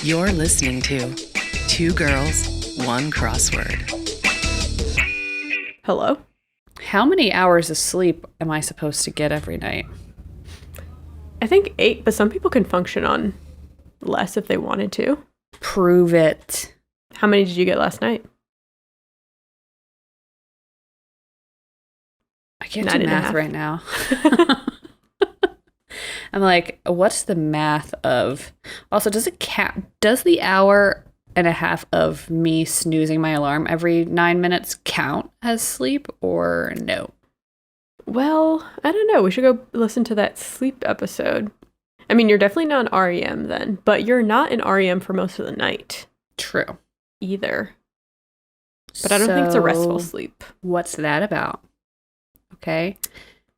You're listening to Two Girls, One Crossword. Hello? How many hours of sleep am I supposed to get every night? I think 8, but some people can function on less if they wanted to. Prove it. How many did you get last night? I can't do math right now. I'm like, what's the math of... Also, does the hour and a half of me snoozing my alarm every 9 minutes count as sleep or no? Well, I don't know. We should go listen to that sleep episode. I mean, you're definitely not an REM then, but you're not an REM for most of the night. True. Either. But I don't think it's a restful sleep. What's that about? Okay.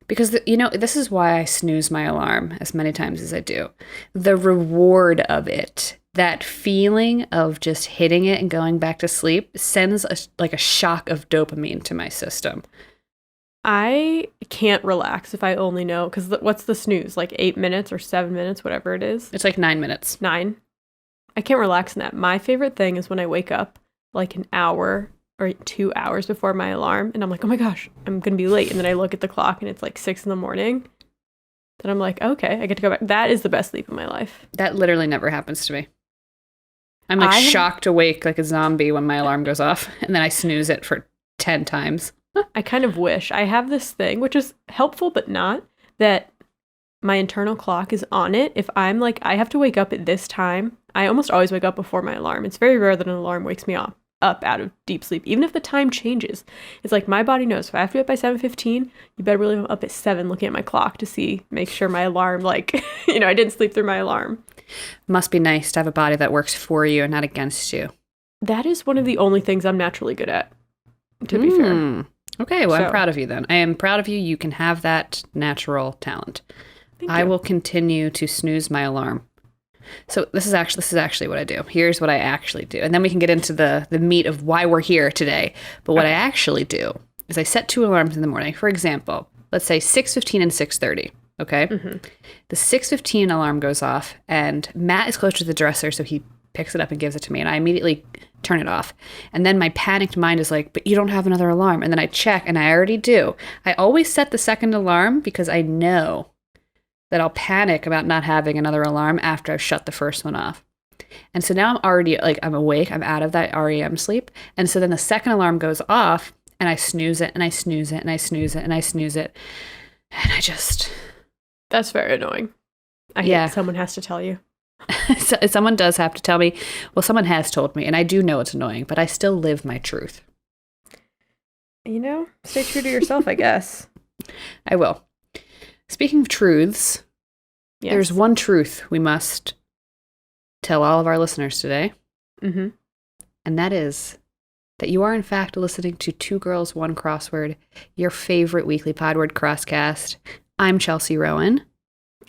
Because, this is why I snooze my alarm as many times as I do. The reward of it, that feeling of just hitting it and going back to sleep sends a shock of dopamine to my system. I can't relax if I only know, because what's the snooze? Like 8 minutes or 7 minutes, whatever it is? It's like 9 minutes. 9. I can't relax in that. My favorite thing is when I wake up like an hour or 2 hours before my alarm, and I'm like, oh my gosh, I'm going to be late. And then I look at the clock and it's like 6 a.m. Then I'm like, okay, I get to go back. That is the best sleep of my life. That literally never happens to me. I'm shocked awake like a zombie when my alarm goes off, and then I snooze it for 10 times. I kind of wish. I have this thing, which is helpful but not, that my internal clock is on it. If I'm like, I have to wake up at this time, I almost always wake up before my alarm. It's very rare that an alarm wakes me up out of deep sleep, even if the time changes. It's like my body knows if I have to be up by 7:15, you better really be up at 7 looking at my clock to make sure my alarm, I didn't sleep through my alarm. Must be nice to have a body that works for you and not against you. That is one of the only things I'm naturally good at, to be fair. Okay, well, I'm proud of you then. I am proud of you. You can have that natural talent. I will continue to snooze my alarm. So this is actually what I do. Here's what I actually do. And then we can get into the meat of why we're here today. But what I actually do is I set 2 alarms in the morning. For example, let's say 6:15 and 6:30. Okay? Mm-hmm. The 6:15 alarm goes off, and Matt is close to the dresser, so he picks it up and gives it to me, and I immediately turn it off. And then my panicked mind is like, but you don't have another alarm. And then I check, and I already do. I always set the second alarm because I know that I'll panic about not having another alarm after I've shut the first one off. And so now I'm already, I'm awake, I'm out of that REM sleep. And so then the second alarm goes off, and I snooze it, and I snooze it, and I snooze it, and I snooze it. And I just... That's very annoying. I hate someone has to tell you. So, someone does have to tell me. Well, someone has told me, and I do know it's annoying, but I still live my truth. Stay true to yourself, I guess. I will. Speaking of truths, There's one truth we must tell all of our listeners today. Mm-hmm. And that is that you are, in fact, listening to Two Girls, One Crossword, your favorite weekly Podword crosscast. I'm Chelsea Rowan.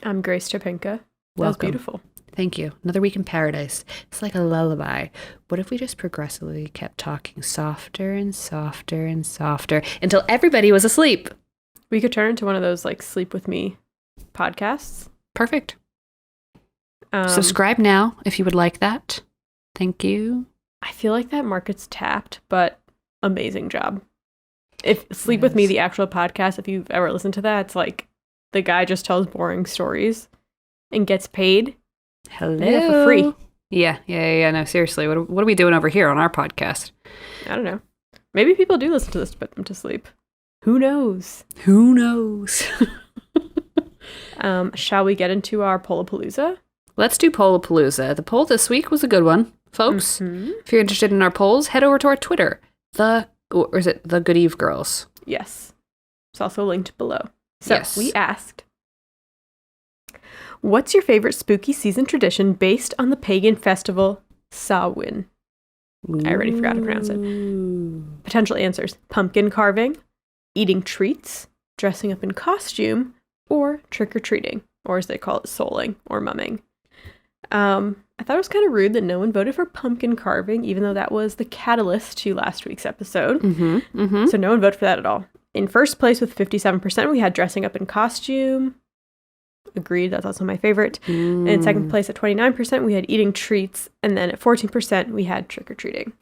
I'm Grace Chapinka. That was beautiful. Thank you. Another week in paradise. It's like a lullaby. What if we just progressively kept talking softer and softer and softer until everybody was asleep? We could turn into one of those Sleep With Me podcasts. Perfect. Subscribe now if you would like that. Thank you. I feel like that market's tapped, but amazing job. If Sleep With Me, the actual podcast, if you've ever listened to that, it's like the guy just tells boring stories and gets paid. Hello. For free. Yeah. No, seriously. What are we doing over here on our podcast? I don't know. Maybe people do listen to this to put them to sleep. Who knows? Shall we get into our Pollapalooza? Let's do Pollapalooza. The poll this week was a good one, folks. Mm-hmm. If you're interested in our polls, head over to our Twitter. The Good Eve Girls? Yes. It's also linked below. So we asked, what's your favorite spooky season tradition based on the pagan festival Samhain? I already forgot to pronounce it. Potential answers: pumpkin carving, eating treats, dressing up in costume, or trick-or-treating, or as they call it, souling or mumming. I thought it was kind of rude that no one voted for pumpkin carving, even though that was the catalyst to last week's episode. Mm-hmm, mm-hmm. So no one voted for that at all. In first place with 57%, we had dressing up in costume. Agreed. That's also my favorite. In second place at 29%, we had eating treats. And then at 14%, we had trick-or-treating.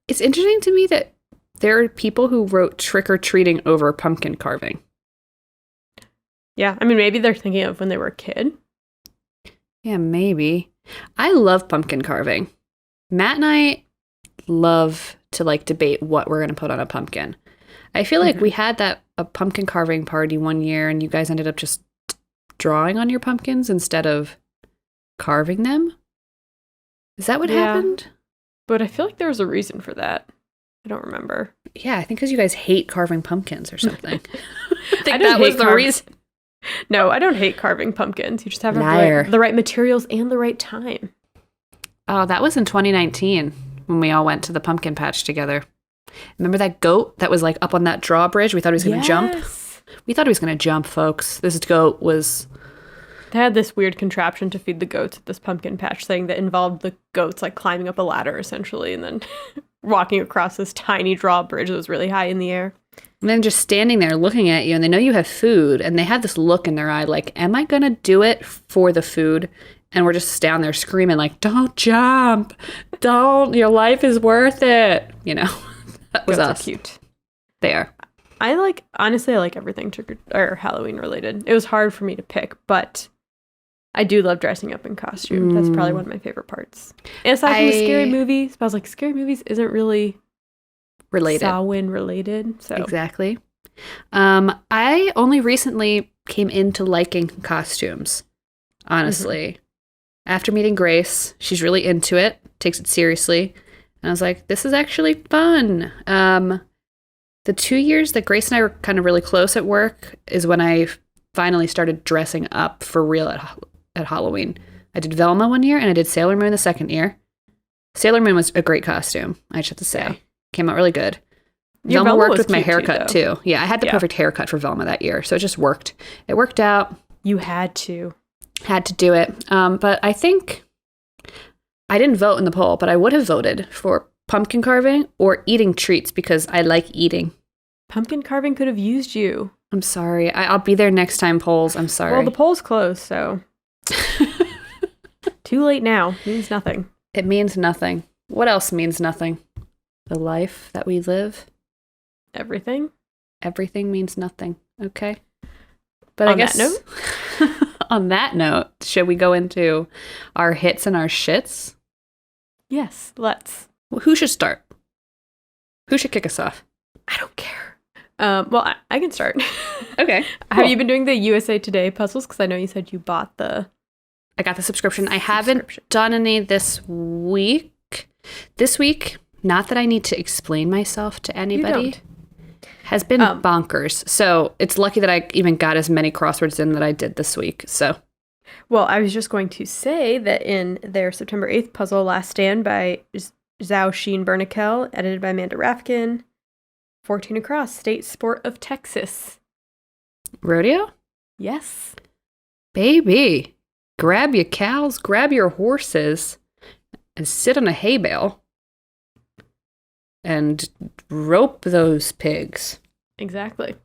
It's interesting to me that there are people who wrote trick-or-treating over pumpkin carving. Yeah. I mean, maybe they're thinking of when they were a kid. Yeah, maybe. I love pumpkin carving. Matt and I love to like debate what we're going to put on a pumpkin. I feel like we had a pumpkin carving party one year and you guys ended up just drawing on your pumpkins instead of carving them. Is that what happened? But I feel like there was a reason for that. I don't remember. Yeah, I think because you guys hate carving pumpkins or something. I think I that was the reason. No, I don't hate carving pumpkins. You just have the right materials and the right time. Oh, that was in 2019 when we all went to the pumpkin patch together. Remember that goat that was like up on that drawbridge? We thought he was going to jump. We thought he was going to jump, folks. This goat was... They had this weird contraption to feed the goats at this pumpkin patch thing that involved the goats like climbing up a ladder essentially and then walking across this tiny drawbridge that was really high in the air. And then just standing there looking at you, and they know you have food, and they have this look in their eye like, am I going to do it for the food? And we're just down there screaming like, don't jump. Don't. Your life is worth it. You know, that was Goats us. Are cute. They are. Honestly, I like everything or Halloween related. It was hard for me to pick, but I do love dressing up in costume. That's probably one of my favorite parts. And aside from the scary movies, I was like, scary movies isn't really Samhain related. So exactly. I only recently came into liking costumes, honestly. After meeting Grace, she's really into it, takes it seriously. And I was like, this is actually fun. The 2 years that Grace and I were kind of really close at work is when I finally started dressing up for real at Halloween. I did Velma one year and I did Sailor Moon the second year. Sailor Moon was a great costume, I just have to say. Yeah. Came out really good. Velma worked with my haircut too. Yeah, I had the perfect haircut for Velma that year, so it just worked. It worked out. You had to. Had to do it. But I think I didn't vote in the poll, but I would have voted for pumpkin carving or eating treats because I like eating. Pumpkin carving could have used you. I'm sorry. I'll be there next time, polls. I'm sorry. Well, the poll's closed, so. Too late now. Means nothing. It means nothing. What else means nothing? The life that we live. Everything. Everything means nothing. Okay. But on I guess that note? On that note, should we go into our hits and our shits? Yes, let's. Well, who should start? Who should kick us off? I don't care. Well, I can start. Okay. Cool. Have you been doing the USA Today puzzles? Because I know you said you bought I got the subscription. I haven't done any this week. This week, not that I need to explain myself to anybody, has been bonkers. So it's lucky that I even got as many crosswords in that I did this week. So, well, I was just going to say that in their September 8th puzzle, Last Stand by Zhao Sheen Bernakel, edited by Amanda Rafkin, 14 across, state sport of Texas. Rodeo? Yes. Baby, grab your cows, grab your horses, and sit on a hay bale. And rope those pigs. Exactly.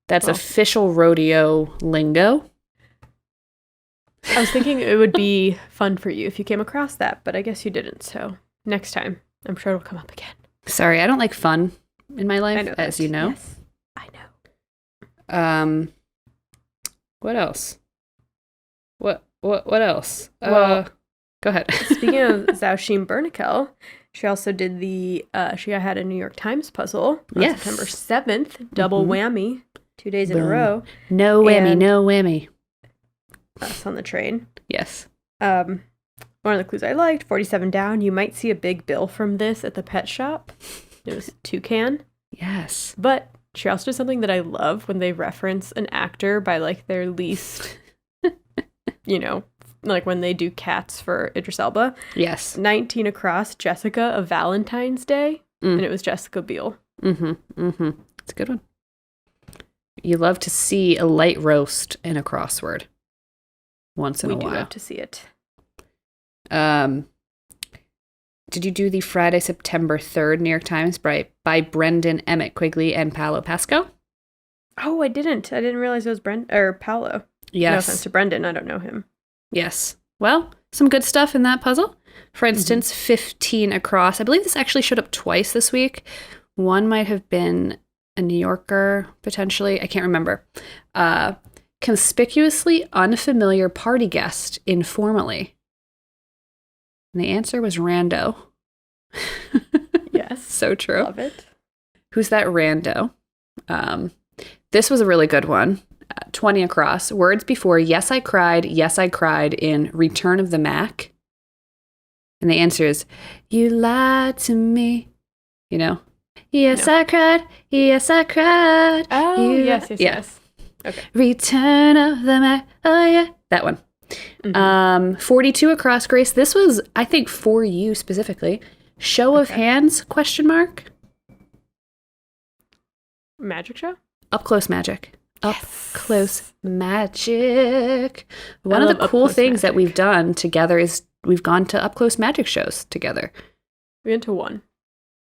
That's official rodeo lingo. I was thinking it would be fun for you if you came across that, but I guess you didn't. So next time, I'm sure it'll come up again. Sorry, I don't like fun in my life, I know as that. you know. Yes, I know. What else? What else? Well, go ahead. Speaking of Zhao Sheen Bernakel, she also did she had a New York Times puzzle on September 7th, double whammy, 2 days in a row. No whammy, no whammy. Us on the train. Yes. One of the clues I liked, 47 down, you might see a big bill from this at the pet shop. It was toucan. Yes. But she also did something that I love when they reference an actor by like their least, like when they do Cats for Idris Elba. Yes. 19 across, Jessica of Valentine's Day. And it was Jessica Biel. It's a good one. You love to see a light roast in a crossword once in a while. We do love to see it. Did you do the Friday, September 3rd New York Times by Brendan Emmett Quigley and Paolo Pasco? Oh, I didn't. I didn't realize it was Paolo. No offense Yes. to Brendan, I don't know him. Yes. Well, some good stuff in that puzzle. For instance, 15 across. I believe this actually showed up twice this week. One might have been a New Yorker, potentially. I can't remember. Conspicuously unfamiliar party guest informally. And the answer was rando. Yes. So true. Love it. Who's that rando? This was a really good one. 20 across. Words before yes, I cried in Return of the Mac. And the answer is, you lied to me. You know? Yes, No. I cried. Oh, You yes. li- yeah. Yes. Okay. Return of the Mac. Oh, yeah. That one. 42 across, Grace. This was, I think, for you specifically. Show of hands, question mark. Magic show? Up close magic. Up close magic. One of love the up cool close things that magic. we've done together is we've gone to up close magic shows together. We went to one.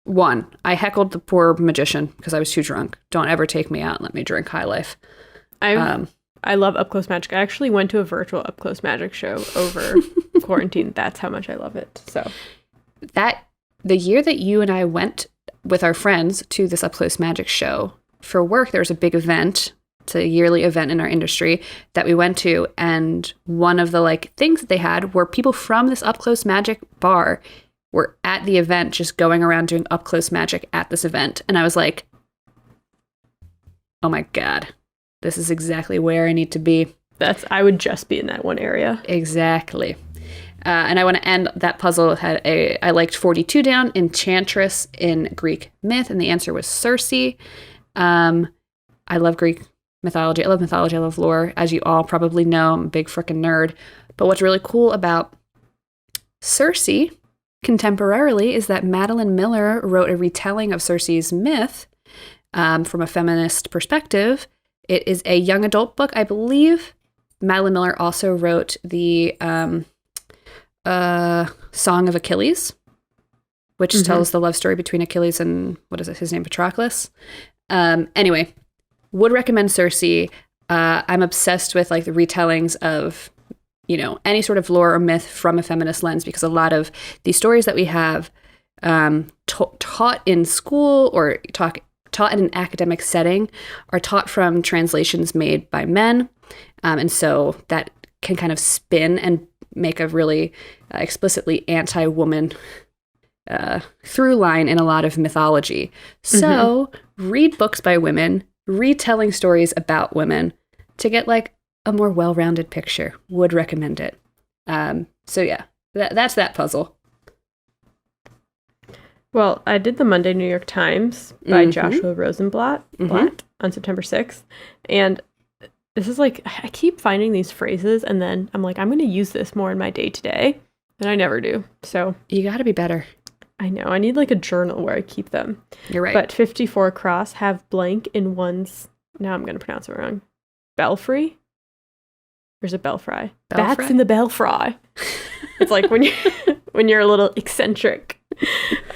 One, I heckled the poor magician because I was too drunk. Don't ever take me out and let me drink high life. I love up close magic. I actually went to a virtual up close magic show over quarantine. That's how much I love it. So The year that you and I went with our friends to this up close magic show for work, there was a big event. It's a yearly event in our industry that we went to, and one of the things that they had were people from this up close magic bar were at the event, just going around doing up close magic at this event, and I was like, oh my god, this is exactly where I need to be. I would just be in that one area. Exactly. And I want to end that puzzle. I liked 42 down, Enchantress in Greek myth, and the answer was Circe. I love Greek mythology. I love mythology. I love lore. As you all probably know, I'm a big freaking nerd. But what's really cool about Circe contemporarily is that Madeline Miller wrote a retelling of Circe's myth from a feminist perspective. It is a young adult book, I believe. Madeline Miller also wrote the Song of Achilles, which tells the love story between Achilles and, what is it, his name, Patroclus. Anyway, would recommend Circe. I'm obsessed with the retellings of, any sort of lore or myth from a feminist lens, because a lot of these stories that we have taught in school or taught in an academic setting are taught from translations made by men. And so that can kind of spin and make a really explicitly anti-woman through line in a lot of mythology. So read books by women, retelling stories about women to get a more well-rounded picture. Would recommend it. So yeah, that's that puzzle. Well, I did the Monday New York Times by Joshua Rosenblatt on September 6th. And this is I keep finding these phrases and then I'm I'm going to use this more in my day-to-day. And I never do. So You got to be better. I know. I need a journal where I keep them. You're right. But 54 across, have blank in one's, now I'm going to pronounce it wrong, belfry? Or is it belfry? Belfry? Bats in the belfry. It's when you're a little eccentric.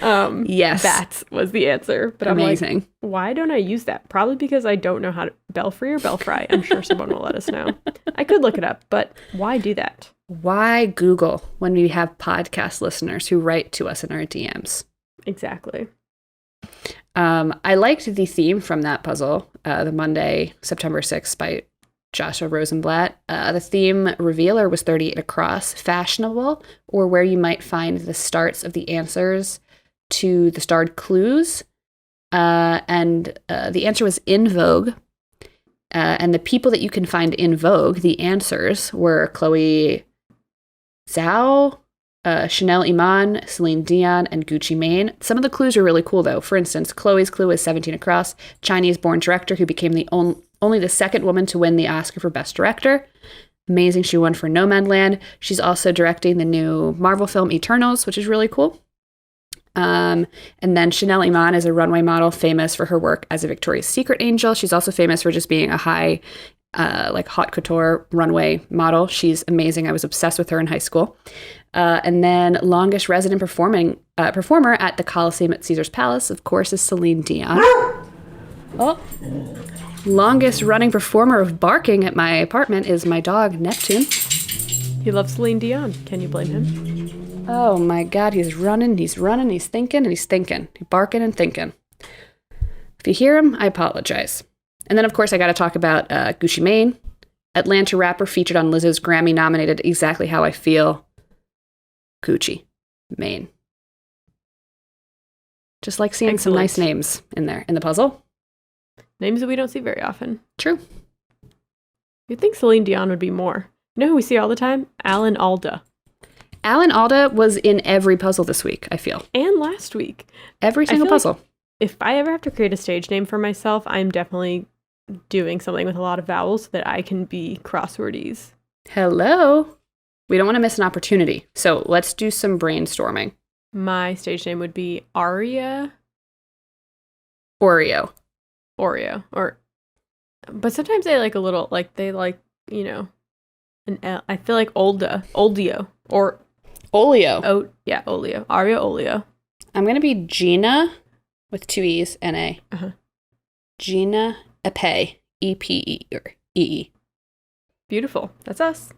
Yes. Bats was the answer. But Amazing. I'm why don't I use that? Probably because I don't know how to, belfry or belfry. I'm sure someone will let us know. I could look it up, but why do that? Why Google when we have podcast listeners who write to us in our DMs? Exactly. I liked the theme from that puzzle, the Monday, September 6th by Joshua Rosenblatt. The theme revealer was 38 across, fashionable, or where you might find the starts of the answers to the starred clues. And the answer was in vogue. And the people that you can find in vogue, the answers were Chloe Zhao, Chanel Iman, Celine Dion, and Gucci Mane. Some of the clues are really cool, though. For instance, Chloe's clue is 17 across, Chinese-born director who became the only the second woman to win the Oscar for Best Director. Amazing, she won for Nomadland. She's also directing the new Marvel film Eternals, which is really cool. And then Chanel Iman is a runway model famous for her work as a Victoria's Secret angel. She's also famous for just being a high, haute couture runway model. She's amazing. I was obsessed with her in high school. And then longest resident performer at the Coliseum at Caesar's Palace, of course, is Celine Dion. Oh, longest running performer of barking at my apartment is my dog, Neptune. He loves Celine Dion. Can you blame him? Oh my God, he's running, he's thinking, and he's thinking. He's barking and thinking. If you hear him, I apologize. And then, of course, I got to talk about Gucci Mane, Atlanta rapper featured on Lizzo's Grammy-nominated Exactly How I Feel, Gucci Mane. Just like seeing some nice names in there, in the puzzle. Names that we don't see very often. True. You'd think Celine Dion would be more. You know who we see all the time? Alan Alda. Alan Alda was in every puzzle this week, I feel. And last week. Every single puzzle. Like if I ever have to create a stage name for myself, I'm definitely doing something with a lot of vowels so that I can be crosswordies. Hello. We don't want to miss an opportunity. So let's do some brainstorming. My stage name would be Aria. Oreo. But sometimes they like a little, like they like, you know, an L. I feel like Oldio, or Olio. Oh, yeah, Olio. Aria Olio. I'm going to be Gina with 2 E's, N-A. Uh-huh. Gina Epe, E-P-E. Beautiful. That's us.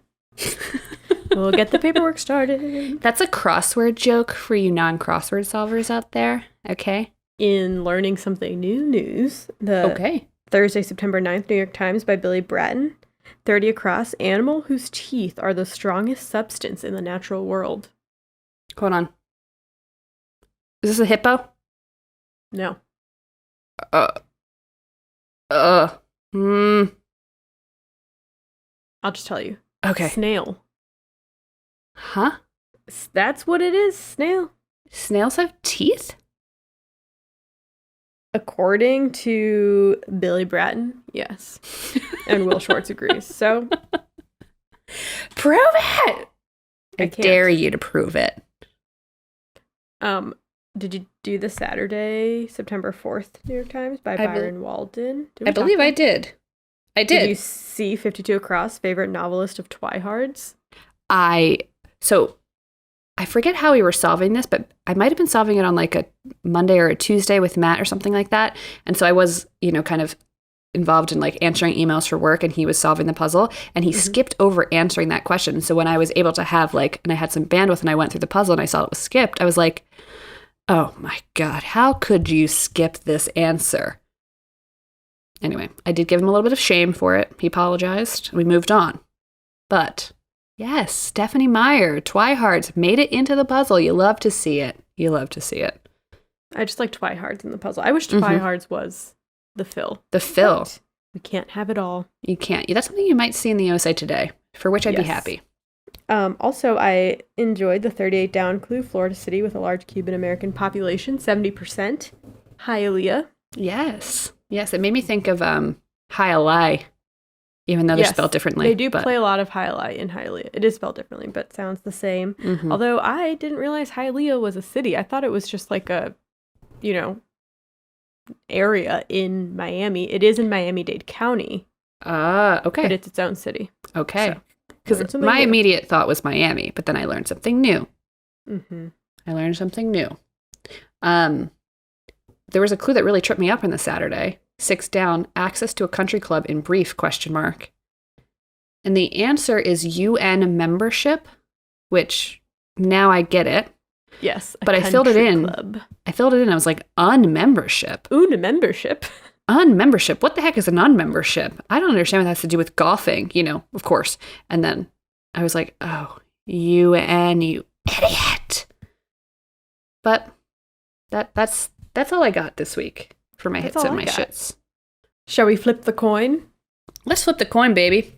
We'll get the paperwork started. That's a crossword joke for you non-crossword solvers out there, okay? In Learning Something New news, the Thursday, September 9th, New York Times by Billy Bratton, 30 across, animal whose teeth are the strongest substance in the natural world. Hold on. Is this a hippo? No. I'll just tell you. Okay. Snail. Huh? That's what it is, snail. Snails have teeth? According to Billy Bratton, yes. And Will Schwartz agrees. So, prove it! I dare you to prove it. Did you do the Saturday, September 4th New York Times by Byron Walden? I believe I did. I did. Did you see 52 Across, favorite novelist of Twihards? So I forget how we were solving this, but I might have been solving it on like a Monday or a Tuesday with Matt or something like that. And so I was, kind of involved in like answering emails for work, and he was solving the puzzle, and he skipped over answering that question. So when I was able to have and I had some bandwidth and I went through the puzzle and I saw it was skipped, I was like, oh my God, how could you skip this answer? Anyway, I did give him a little bit of shame for it. He apologized. We moved on. But yes, Stephanie Meyer, Twihards, made it into the puzzle. You love to see it. I just like Twihards in the puzzle. I wish Twihards was the fill. The fill. But we can't have it all. You can't. That's something you might see in the OSA today, for which I'd be happy. Also, I enjoyed the 38 down clue, Florida City with a large Cuban-American population, 70%. Hialeah. Yes. Yes, it made me think of Hialeah, even though they're spelled differently. They do play a lot of Hialeah in Hialeah. It is spelled differently, but sounds the same. Mm-hmm. Although I didn't realize Hialeah was a city. I thought it was just like a, area in Miami. It is in Miami-Dade County. Okay. But it's its own city. Okay. Because my immediate thought was Miami, but then I learned something new. Mm-hmm. There was a clue that really tripped me up on the Saturday. 6 down, access to a country club in brief, ? And the answer is UN membership, which now I get it. Yes, but I filled it in. I was like, unmembership. Membership. Unmembership. What the heck is an unmembership? I don't understand what that has to do with golfing, of course. And then I was like, oh, UN, you idiot. But that's all I got this week for my hits and my shits. Shall we flip the coin? Let's flip the coin, baby.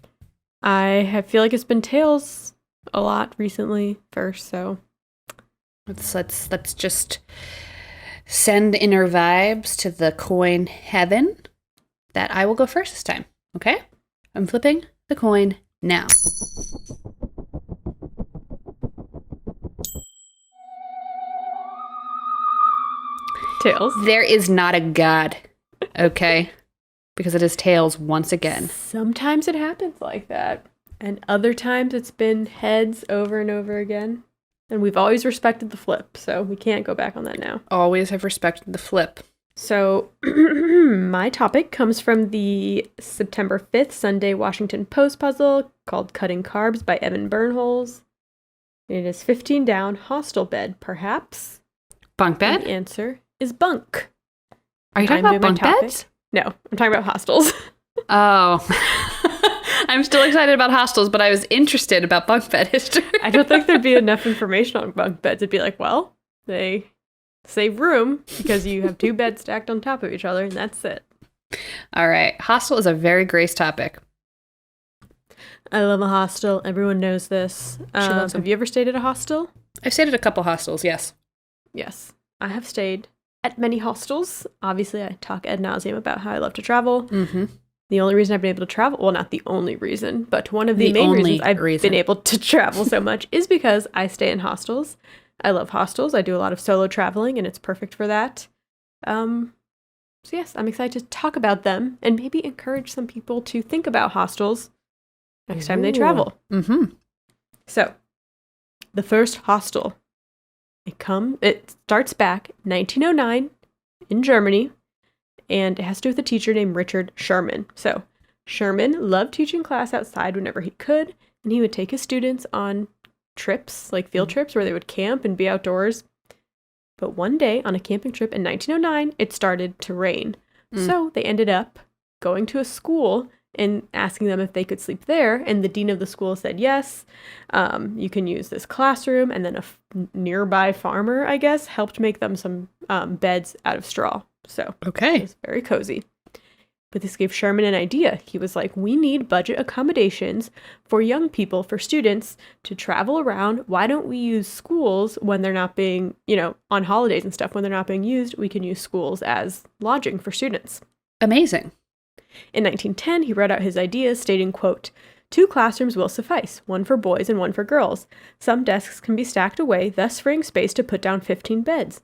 I feel like it's been tails a lot recently first, so let's just send inner vibes to the coin heaven that I will go first this time. Okay? I'm flipping the coin now. Tails. There is not a God. Okay? Because it is tails once again. Sometimes it happens like that. And other times it's been heads over and over again. And we've always respected the flip, so we can't go back on that now. Always have respected the flip. So my topic comes from the September 5th Sunday Washington Post puzzle called Cutting Carbs by Evan Bernholz. It is 15 down, hostel bed, perhaps. Bunk bed? And the answer is bunk. Are you talking about bunk beds? No, I'm talking about hostels. Oh. I'm still excited about hostels, but I was interested about bunk bed history. I don't think there'd be enough information on bunk beds. It'd be like, well, they save room because you have two beds stacked on top of each other, and that's it. All right. Hostel is a very Grace topic. I love a hostel. Everyone knows this. Have you ever stayed at a hostel? I've stayed at a couple hostels, yes. Yes. I have stayed at many hostels. Obviously, I talk ad nauseum about how I love to travel. Mm-hmm. The only reason I've been able to travel, well, not the only reason, but one of the main reasons I've been able to travel so much is because I stay in hostels. I love hostels. I do a lot of solo traveling, and it's perfect for that. So yes, I'm excited to talk about them and maybe encourage some people to think about hostels next time they travel. Mm-hmm. So, the first hostel. It starts back 1909 in Germany, and it has to do with a teacher named Richard Sherman. So, Sherman loved teaching class outside whenever he could, and he would take his students on trips, like field trips, where they would camp and be outdoors. But one day, on a camping trip in 1909, it started to rain. So, they ended up going to a school and asking them if they could sleep there, and the dean of the school said yes, you can use this classroom, and then a nearby farmer, I guess, helped make them some beds out of straw. So it was very cozy. But this gave Sherman an idea. He was like, we need budget accommodations for young people, for students to travel around. Why don't we use schools when they're not being, on holidays and stuff, when they're not being used, we can use schools as lodging for students. Amazing. In 1910, he wrote out his ideas, stating, quote, 2 classrooms will suffice, one for boys and one for girls. Some desks can be stacked away, thus freeing space to put down 15 beds.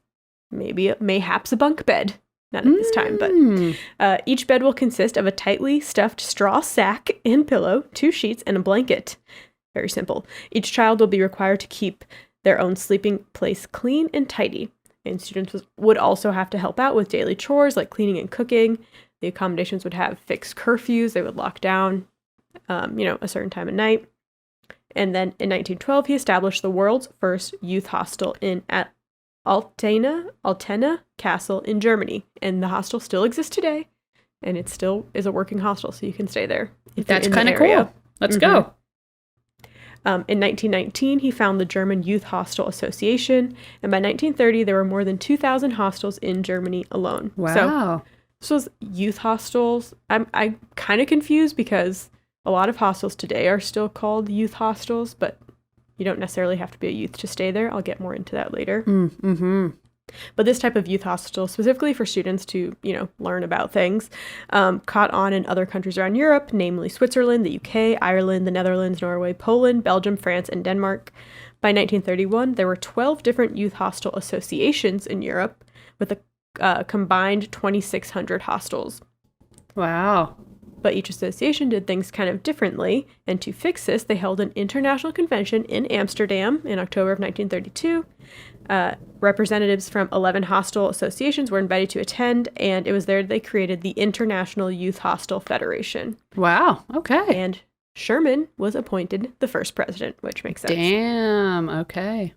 Mayhaps a bunk bed. Not at this time, but each bed will consist of a tightly stuffed straw sack and pillow, 2 sheets, and a blanket. Very simple. Each child will be required to keep their own sleeping place clean and tidy. And students would also have to help out with daily chores like cleaning and cooking. The accommodations would have fixed curfews. They would lock down, a certain time of night. And then in 1912, he established the world's first youth hostel at Altena Castle in Germany. And the hostel still exists today. And it still is a working hostel, so you can stay there. That's kind of cool. Let's go. In 1919, he founded the German Youth Hostel Association. And by 1930, there were more than 2,000 hostels in Germany alone. Wow. So those youth hostels, I'm kind of confused because a lot of hostels today are still called youth hostels, but you don't necessarily have to be a youth to stay there. I'll get more into that later. Mm-hmm. But this type of youth hostel, specifically for students to, learn about things, caught on in other countries around Europe, namely Switzerland, the UK, Ireland, the Netherlands, Norway, Poland, Belgium, France, and Denmark. By 1931, there were 12 different youth hostel associations in Europe with a combined 2,600 hostels. Wow. But each association did things kind of differently, and to fix this, they held an international convention in Amsterdam in October of 1932. Representatives from 11 hostel associations were invited to attend, and it was there they created the International Youth Hostel Federation. Wow, okay. And Sherman was appointed the first president, which makes sense. Damn, okay.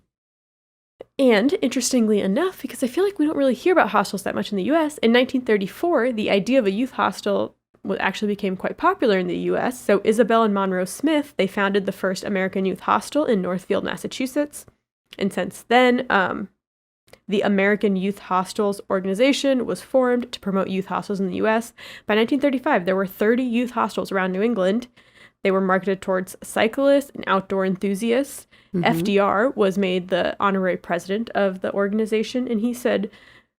And interestingly enough, because I feel like we don't really hear about hostels that much in the U.S., in 1934, the idea of a youth hostel actually became quite popular in the U.S. So Isabel and Monroe Smith, they founded the first American youth hostel in Northfield, Massachusetts. And since then, the American Youth Hostels Organization was formed to promote youth hostels in the U.S. By 1935, there were 30 youth hostels around New England. They were marketed towards cyclists and outdoor enthusiasts. Mm-hmm. FDR was made the honorary president of the organization, and he said,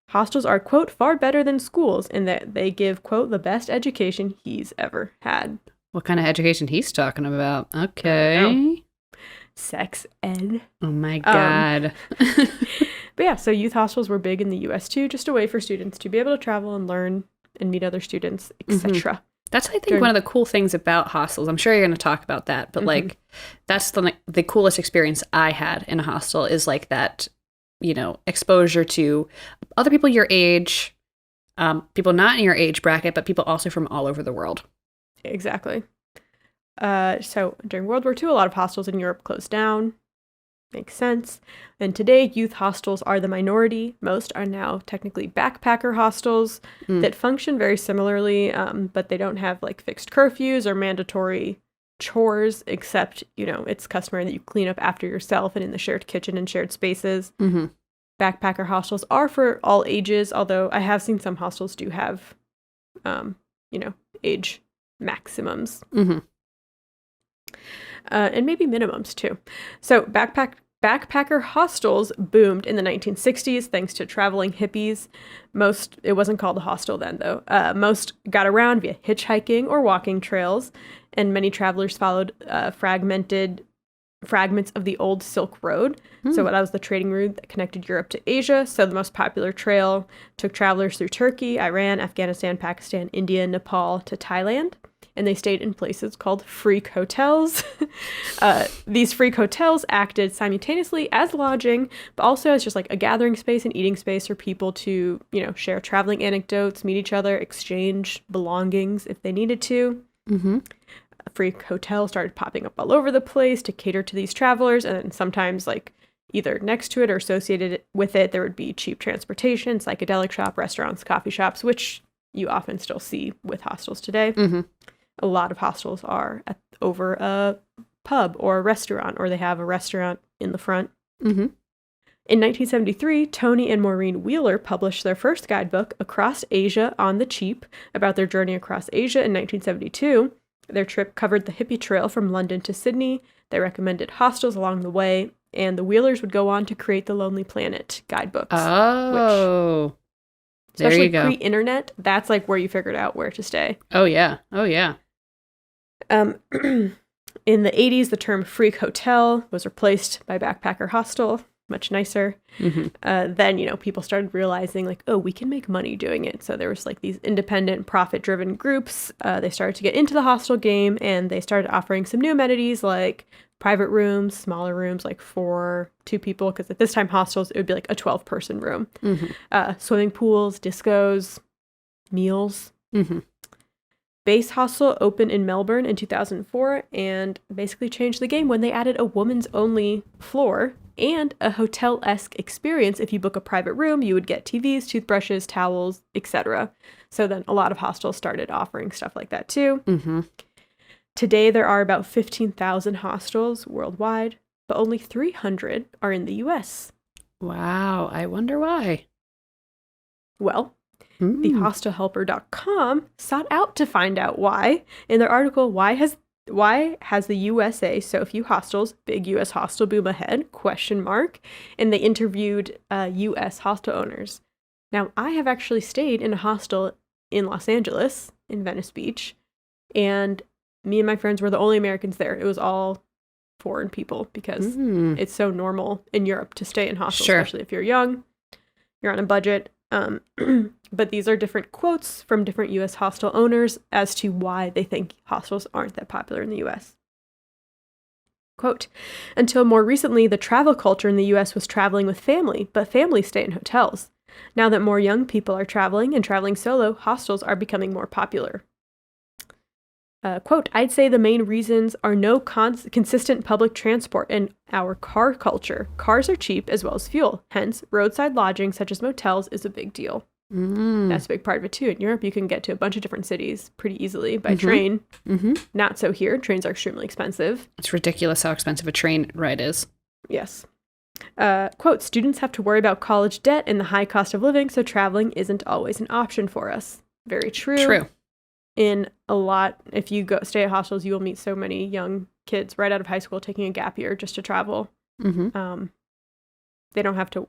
hostels are, quote, far better than schools, and that they give, quote, the best education he's ever had. What kind of education he's talking about? Okay. Sex ed. Oh my God. But yeah, so youth hostels were big in the U.S. too, just a way for students to be able to travel and learn and meet other students, etc. Mm-hmm. That's, I think, one of the cool things about hostels. I'm sure you're going to talk about that, but like, that's the coolest experience I had in a hostel is like that, exposure to other people your age, people not in your age bracket, but people also from all over the world. Exactly. So during World War II, a lot of hostels in Europe closed down. Makes sense. And today, youth hostels are the minority. Most are now technically backpacker hostels that function very similarly, but they don't have like fixed curfews or mandatory chores, except, it's customary that you clean up after yourself and in the shared kitchen and shared spaces. Mm-hmm. Backpacker hostels are for all ages, although I have seen some hostels do have, age maximums. Mm-hmm. And maybe minimums too. So backpacker hostels boomed in the 1960s thanks to traveling hippies. It wasn't called a hostel then though. Most got around via hitchhiking or walking trails, and many travelers followed fragments of the old Silk Road. So that was the trading route that connected Europe to Asia. So the most popular trail took travelers through Turkey, Iran, Afghanistan, Pakistan, India, Nepal to Thailand. And they stayed in places called freak hotels. These freak hotels acted simultaneously as lodging, but also as just like a gathering space and eating space for people to, share traveling anecdotes, meet each other, exchange belongings if they needed to. Mm-hmm. Freak hotels started popping up all over the place to cater to these travelers, and then sometimes like either next to it or associated with it, there would be cheap transportation, psychedelic shop, restaurants, coffee shops, which you often still see with hostels today. Mm-hmm. A lot of hostels are over a pub or a restaurant, or they have a restaurant in the front. Mm-hmm. In 1973, Tony and Maureen Wheeler published their first guidebook, Across Asia on the Cheap, about their journey across Asia in 1972. Their trip covered the hippie trail from London to Sydney. They recommended hostels along the way, and the Wheelers would go on to create the Lonely Planet guidebooks. Oh, there you go. Especially pre-internet, that's like where you figured out where to stay. Oh, yeah. Oh, yeah. In the 80s, the term freak hotel was replaced by backpacker hostel, much nicer. Mm-hmm. Then, people started realizing like, oh, we can make money doing it. So there was like these independent profit-driven groups. They started to get into the hostel game, and they started offering some new amenities like private rooms, smaller rooms, like for 2 people. Because at this time, hostels, it would be like a 12-person room. Mm-hmm. Swimming pools, discos, meals. Mm-hmm. Base Hostel opened in Melbourne in 2004 and basically changed the game when they added a woman's only floor and a hotel-esque experience. If you book a private room, you would get TVs, toothbrushes, towels, etc. So then a lot of hostels started offering stuff like that too. Mm-hmm. Today, there are about 15,000 hostels worldwide, but only 300 are in the US. Wow. I wonder why. Well, the hostelhelper.com sought out to find out why. In their article, Why has the USA so few hostels? Big US hostel boom ahead? ? And they interviewed US hostel owners. Now, I have actually stayed in a hostel in Los Angeles, in Venice Beach, and me and my friends were the only Americans there. It was all foreign people because it's so normal in Europe to stay in hostels, especially if you're young, you're on a budget. But these are different quotes from different U.S. hostel owners as to why they think hostels aren't that popular in the U.S. Quote, until more recently, the travel culture in the U.S. was traveling with family, but families stay in hotels. Now that more young people are traveling and traveling solo, hostels are becoming more popular. Quote, I'd say the main reasons are no consistent public transport and our car culture. Cars are cheap as well as fuel. Hence, roadside lodging such as motels is a big deal. That's a big part of it too. In Europe, you can get to a bunch of different cities pretty easily by train. Not so here. Trains are extremely expensive. It's ridiculous how expensive a train ride is. Yes. Quote, students have to worry about college debt and the high cost of living, so traveling isn't always an option for us. Very true. True. If you stay at hostels, you will meet so many young kids right out of high school taking a gap year just to travel. They don't have to.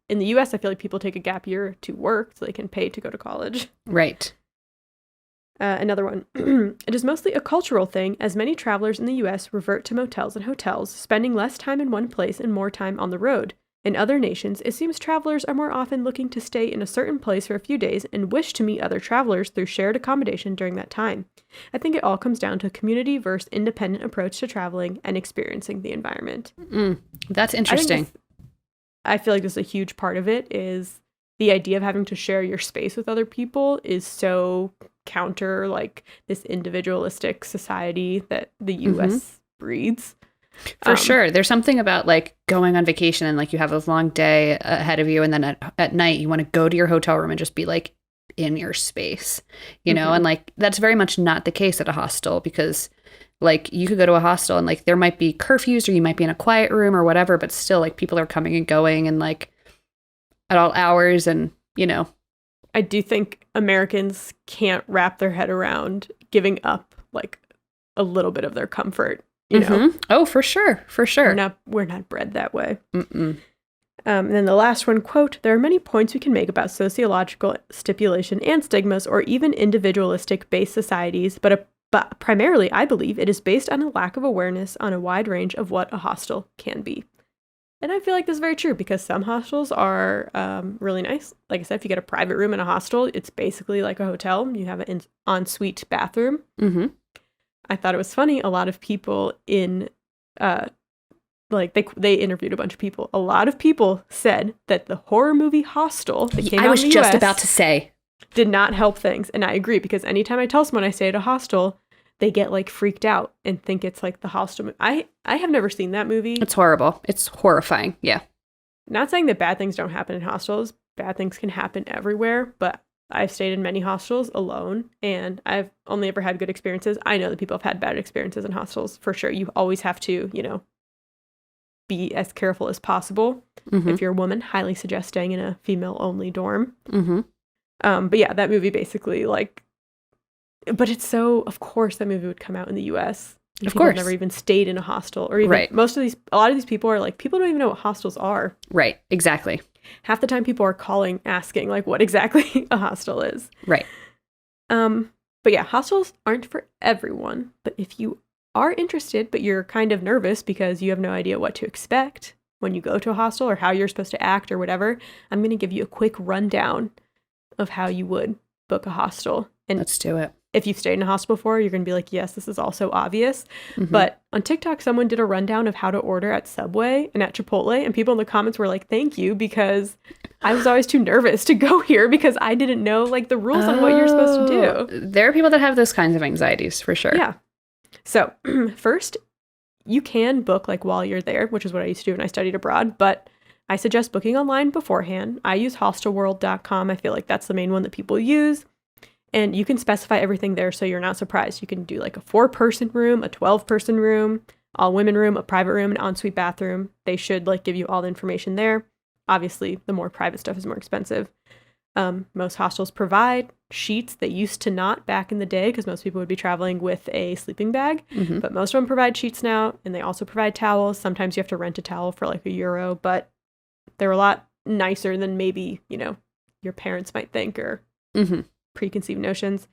In the U.S., I feel like people take a gap year to work so they can pay to go to college. Right. Another one. It is mostly a cultural thing, as many travelers in the U.S. revert to motels and hotels, spending less time in one place and more time on the road. In other nations, it seems travelers are more often looking to stay in a certain place for a few days and wish to meet other travelers through shared accommodation during that time. I think it all comes down to a community versus independent approach to traveling and experiencing the environment. That's interesting. I feel like this is a huge part of it is the idea of having to share your space with other people is so counter like this individualistic society that the US breeds. For sure. There's something about like going on vacation and like you have a long day ahead of you, and then at night you want to go to your hotel room and just be like in your space, you know? And like that's very much not the case at a hostel, because like you could go to a hostel and like there might be curfews or you might be in a quiet room or whatever, but still like people are coming and going and like at all hours, and you know. I do think Americans can't wrap their head around giving up like a little bit of their comfort, you know. Oh, for sure. We're not bred that way. And then the last one, quote, "There are many points we can make about sociological stipulation and stigmas or even individualistic based societies, but primarily I believe it is based on a lack of awareness on a wide range of what a hostel can be." And I feel like this is very true, because some hostels are really nice. Like I said, if you get a private room in a hostel, it's basically like a hotel. You have an ensuite bathroom. I thought it was funny. A lot of people in, they interviewed a bunch of people. A lot of people said that the horror movie Hostel that came out in the US, I was just about to say, did not help things. And I agree, because anytime I tell someone I stay at a hostel, they get like freaked out and think it's like the Hostel movie. I have never seen that movie. It's horrible. It's horrifying. Yeah. Not saying that bad things don't happen in hostels. Bad things can happen everywhere, but I've stayed in many hostels alone, and I've only ever had good experiences. I know that people have had bad experiences in hostels, for sure. You always have to, you know, be as careful as possible. If you're a woman, highly suggest staying in a female-only dorm. But yeah, that movie basically, like, but it's so, of course, that movie would come out in the US. Of course. Never even stayed in a hostel, or even a lot of these people are like, people don't even know what hostels are. Right. Exactly. Half the time people are calling, asking like what exactly a hostel is. Right. But yeah, hostels aren't for everyone. But if you are interested, but you're kind of nervous because you have no idea what to expect when you go to a hostel or how you're supposed to act or whatever, I'm going to give you a quick rundown of how you would book a hostel. And let's do it. If you've stayed in a hostel before, you're going to be like, yes, this is also obvious. But on TikTok, someone did a rundown of how to order at Subway and at Chipotle. And people in the comments were like, thank you, because I was always too nervous to go here because I didn't know like the rules on what you're supposed to do. There are people that have those kinds of anxieties, for sure. Yeah. So first, you can book like while you're there, which is what I used to do when I studied abroad. But I suggest booking online beforehand. I use hostelworld.com. I feel like that's the main one that people use. And you can specify everything there so you're not surprised. You can do like a 4-person room, a 12-person room, all women room, a private room, an ensuite bathroom. They should like give you all the information there. Obviously, the more private stuff is more expensive. Most hostels provide sheets. They used to not back in the day because most people would be traveling with a sleeping bag. But most of them provide sheets now, and they also provide towels. Sometimes you have to rent a towel for like €1, but they're a lot nicer than maybe, you know, your parents might think or preconceived notions.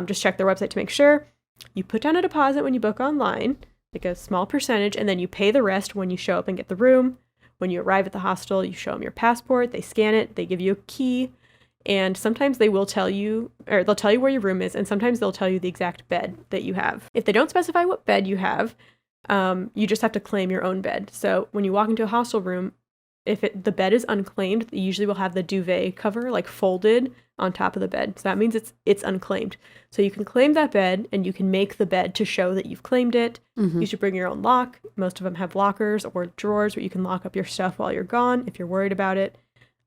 Just check their website to make sure. You put down a deposit when you book online, like a small percentage, and then you pay the rest when you show up and get the room. When you arrive at the hostel, you show them your passport, they scan it, they give you a key, and sometimes they will tell you, or they'll tell you where your room is, and sometimes they'll tell you the exact bed that you have. If they don't specify what bed you have, you just have to claim your own bed. So when you walk into a hostel room, if the bed is unclaimed, they usually will have the duvet cover like folded on top of the bed. So that means it's unclaimed. So you can claim that bed, and you can make the bed to show that you've claimed it. You should bring your own lock. Most of them have lockers or drawers where you can lock up your stuff while you're gone if you're worried about it.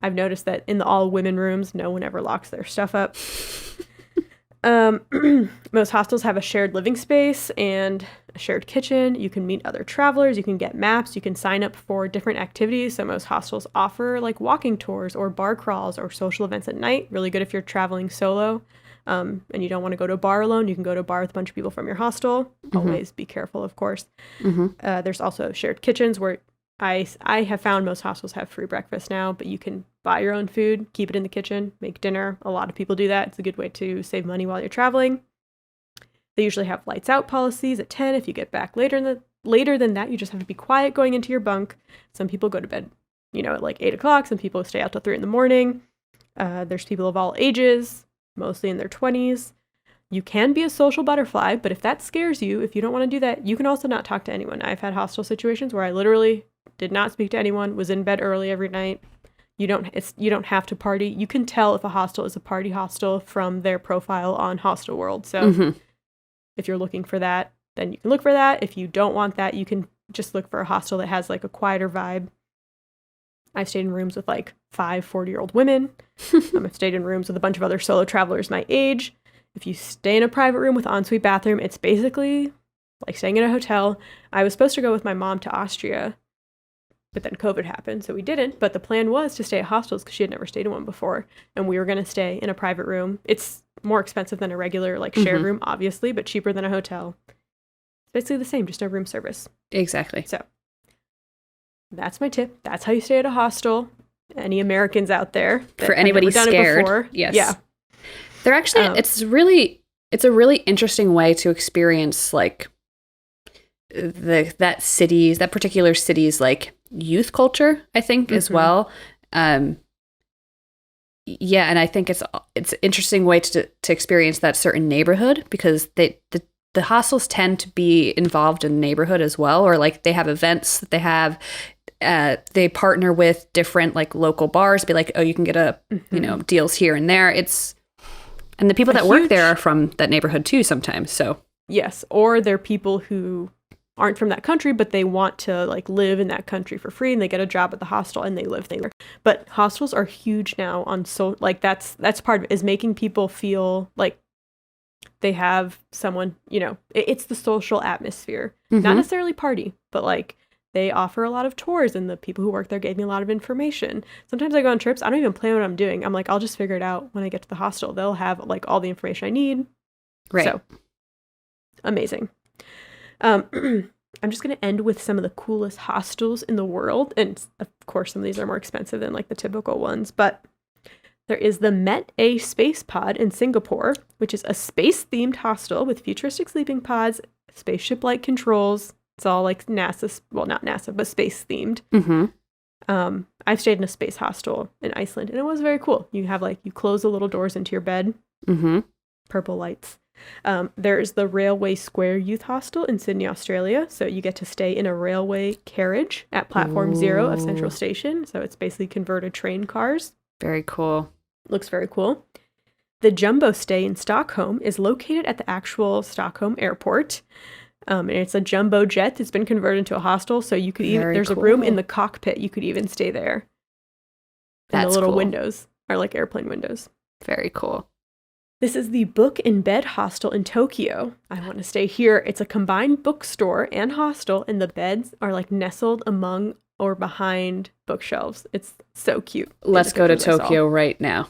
I've noticed that in the all women rooms, no one ever locks their stuff up. Most hostels have a shared living space and a shared kitchen. You can meet other travelers. You can get maps. You can sign up for different activities. So most hostels offer like walking tours or bar crawls or social events at night. Really good if you're traveling solo and you don't want to go to a bar alone. You can go to a bar with a bunch of people from your hostel. Always be careful, of course. There's also shared kitchens where I have found most hostels have free breakfast now, but you can buy your own food, keep it in the kitchen, make dinner. A lot of people do that. It's a good way to save money while you're traveling. They usually have lights out policies at 10. If you get back later than that, you just have to be quiet going into your bunk. Some people go to bed, you know, at like 8 o'clock. Some people stay out till 3 in the morning. There's people of all ages, mostly in their 20s. You can be a social butterfly, but if that scares you, if you don't want to do that, you can also not talk to anyone. I've had hostel situations where I literally did not speak to anyone, was in bed early every night, You don't have to party. You can tell if a hostel is a party hostel from their profile on Hostel World. So if you're looking for that, then you can look for that. If you don't want that, you can just look for a hostel that has like a quieter vibe. I've stayed in rooms with like 40-year-old women. I've stayed in rooms with a bunch of other solo travelers my age. If you stay in a private room with ensuite bathroom, it's basically like staying in a hotel. I was supposed to go with my mom to Austria, but then COVID happened, so we didn't. But the plan was to stay at hostels because she had never stayed in one before. And we were going to stay in a private room. It's more expensive than a regular like shared room, obviously, but cheaper than a hotel. It's basically the same, just no room service. Exactly. So that's my tip. That's how you stay at a hostel. Any Americans out there? For anybody scared. Yes. Yeah. They're actually, it's a really interesting way to experience like that particular city's like youth culture, I think, as well. Yeah, and I think it's an interesting way to experience that certain neighborhood, because the hostels tend to be involved in the neighborhood as well, or like they have events that they have. They partner with different like local bars, be like, oh, you can get deals here and there. And the people that work there are from that neighborhood too sometimes. So yes, or they're people who aren't from that country, but they want to like live in that country for free, and they get a job at the hostel and they live there. But hostels are huge now on like that's part of it, is making people feel like they have someone, it's the social atmosphere, not necessarily party, but like they offer a lot of tours, and the people who work there gave me a lot of information. Sometimes I go on trips, I don't even plan what I'm doing. I'm like, I'll just figure it out when I get to the hostel. They'll have like all the information I need. Right. So amazing. I'm just going to end with some of the coolest hostels in the world. And of course, some of these are more expensive than like the typical ones, but there is the Met A Space Pod in Singapore, which is a space-themed hostel with futuristic sleeping pods, spaceship-like controls. It's all like NASA, well, not NASA, but space-themed. I've stayed in a space hostel in Iceland, and it was very cool. You have like, you close the little doors into your bed, purple lights. There's the Railway Square Youth Hostel in Sydney, Australia. So you get to stay in a railway carriage at Platform 0 of Central Station. So it's basically converted train cars. Very cool. Looks very cool. The Jumbo Stay in Stockholm is located at the actual Stockholm airport. And it's a jumbo jet that's been converted into a hostel. So you could there's a room in the cockpit. You could even stay there. And the little windows are like airplane windows. Very cool. This is the Book in Bed Hostel in Tokyo. I want to stay here. It's a combined bookstore and hostel, and the beds are like nestled among or behind bookshelves. It's so cute. Let's go to Tokyo right now.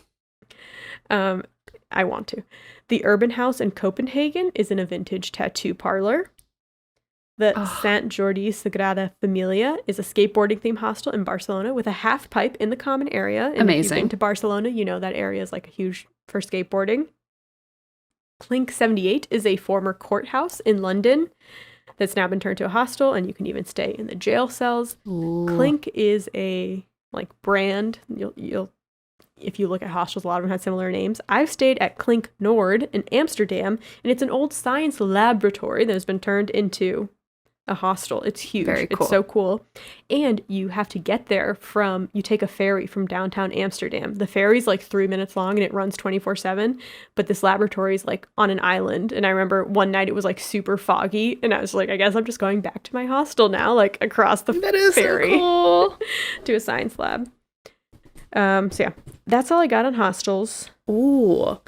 I want to. The Urban House in Copenhagen is in a vintage tattoo parlor. The Sant Jordi Sagrada Familia is a skateboarding themed hostel in Barcelona with a half pipe in the common area. And amazing. If you've been to Barcelona, you know that area is like a huge for skateboarding. Clink 78 is a former courthouse in London that's now been turned to a hostel, and you can even stay in the jail cells. Ooh. Clink is a like brand. You'll if you look at hostels, a lot of them have similar names. I've stayed at Clink Nord in Amsterdam, and it's an old science laboratory that has been turned into a hostel. It's huge. Very cool. It's so cool. And you have to get there you take a ferry from downtown Amsterdam. The ferry's like 3 minutes long and it runs 24/7, but this laboratory is like on an island. And I remember one night it was like super foggy, and I was like, I guess I'm just going back to my hostel now, like across the ferry so cool. to a science lab. So yeah, that's all I got on hostels. Ooh.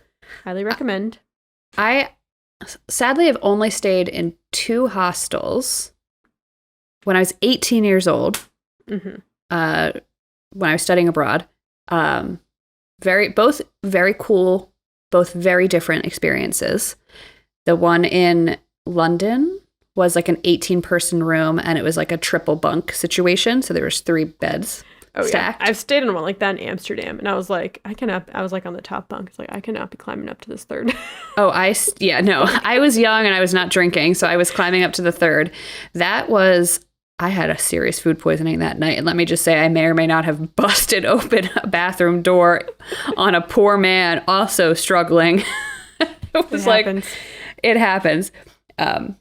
Highly recommend. I sadly have only stayed in 2 hostels when I was 18 years old. When I was studying abroad. Both very cool, both very different experiences. The one in London was like an 18-person room, and it was like a triple bunk situation. So there was 3 beds. Stacked. Yeah. I've stayed in one like that in Amsterdam, and I was like, I was like on the top bunk. It's like, I cannot be climbing up to this 3rd. I was young and I was not drinking, so I was climbing up to the 3rd. I had a serious food poisoning that night, and let me just say, I may or may not have busted open a bathroom door on a poor man also struggling. It happens. And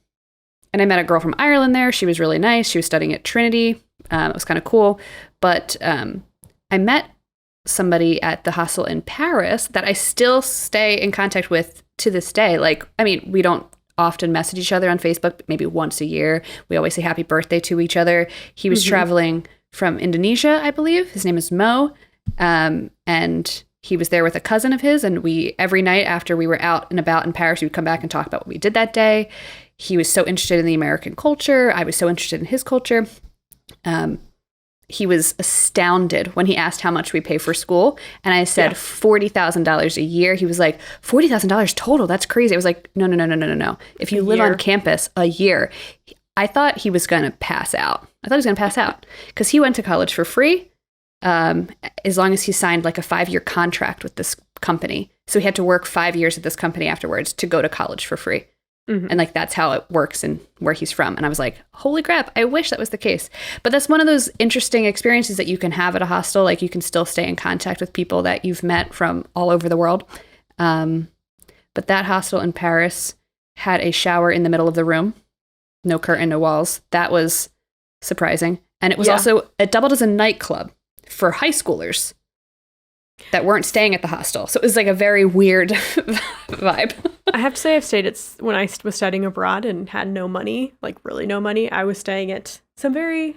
I met a girl from Ireland there. She was really nice. She was studying at Trinity. It was kind of cool. But I met somebody at the hostel in Paris that I still stay in contact with to this day. Like, I mean, we don't often message each other on Facebook, but maybe once a year. We always say happy birthday to each other. He was traveling from Indonesia, I believe. His name is Mo. And he was there with a cousin of his. And we, every night after we were out and about in Paris, we would come back and talk about what we did that day. He was so interested in the American culture. I was so interested in his culture. He was astounded when he asked how much we pay for school. And I said, $40,000 a year. He was like, $40,000 total? That's crazy. I was like, no. If you live on campus a year, I thought he was going to pass out. Because he went to college for free as long as he signed like a 5-year contract with this company. So he had to work 5 years at this company afterwards to go to college for free. And like, that's how it works and where he's from. And I was like, holy crap, I wish that was the case. But that's one of those interesting experiences that you can have at a hostel. Like, you can still stay in contact with people that you've met from all over the world. But that hostel in Paris had a shower in the middle of the room. No curtain, no walls. That was surprising. And it was also, it doubled as a nightclub for high schoolers that weren't staying at the hostel. So it was like a very weird vibe. I have to say, I've stayed at, when I was studying abroad and had no money, like really no money, I was staying at some very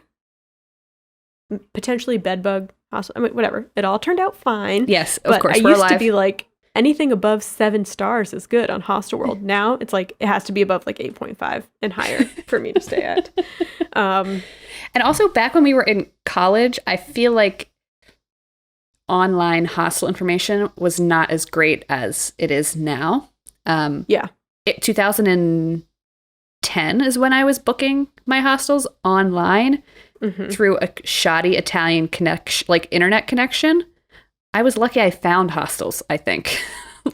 potentially bedbug hostel. I mean, whatever. It all turned out fine. Yes, of course. I used to be like, anything above 7 stars is good on Hostel World. Now it's like, it has to be above like 8.5 and higher for me to stay at. And also, back when we were in college, I feel like online hostel information was not as great as it is now. 2010 is when I was booking my hostels online through a shoddy Italian internet connection. I was lucky I found hostels, I think,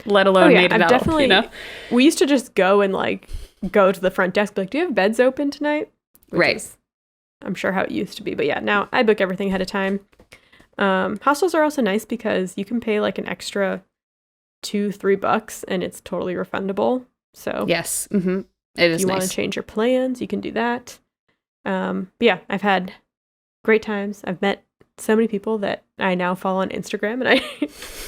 let alone made it out. Definitely, you know? We used to just go and like go to the front desk, be like, do you have beds open tonight? Which is, I'm sure how it used to be. But yeah, now I book everything ahead of time. Hostels are also nice because you can pay like an extra $2-3 and it's totally refundable. So yes, it is. If you want to change your plans, you can do that. But yeah, I've had great times. I've met so many people that I now follow on Instagram, and I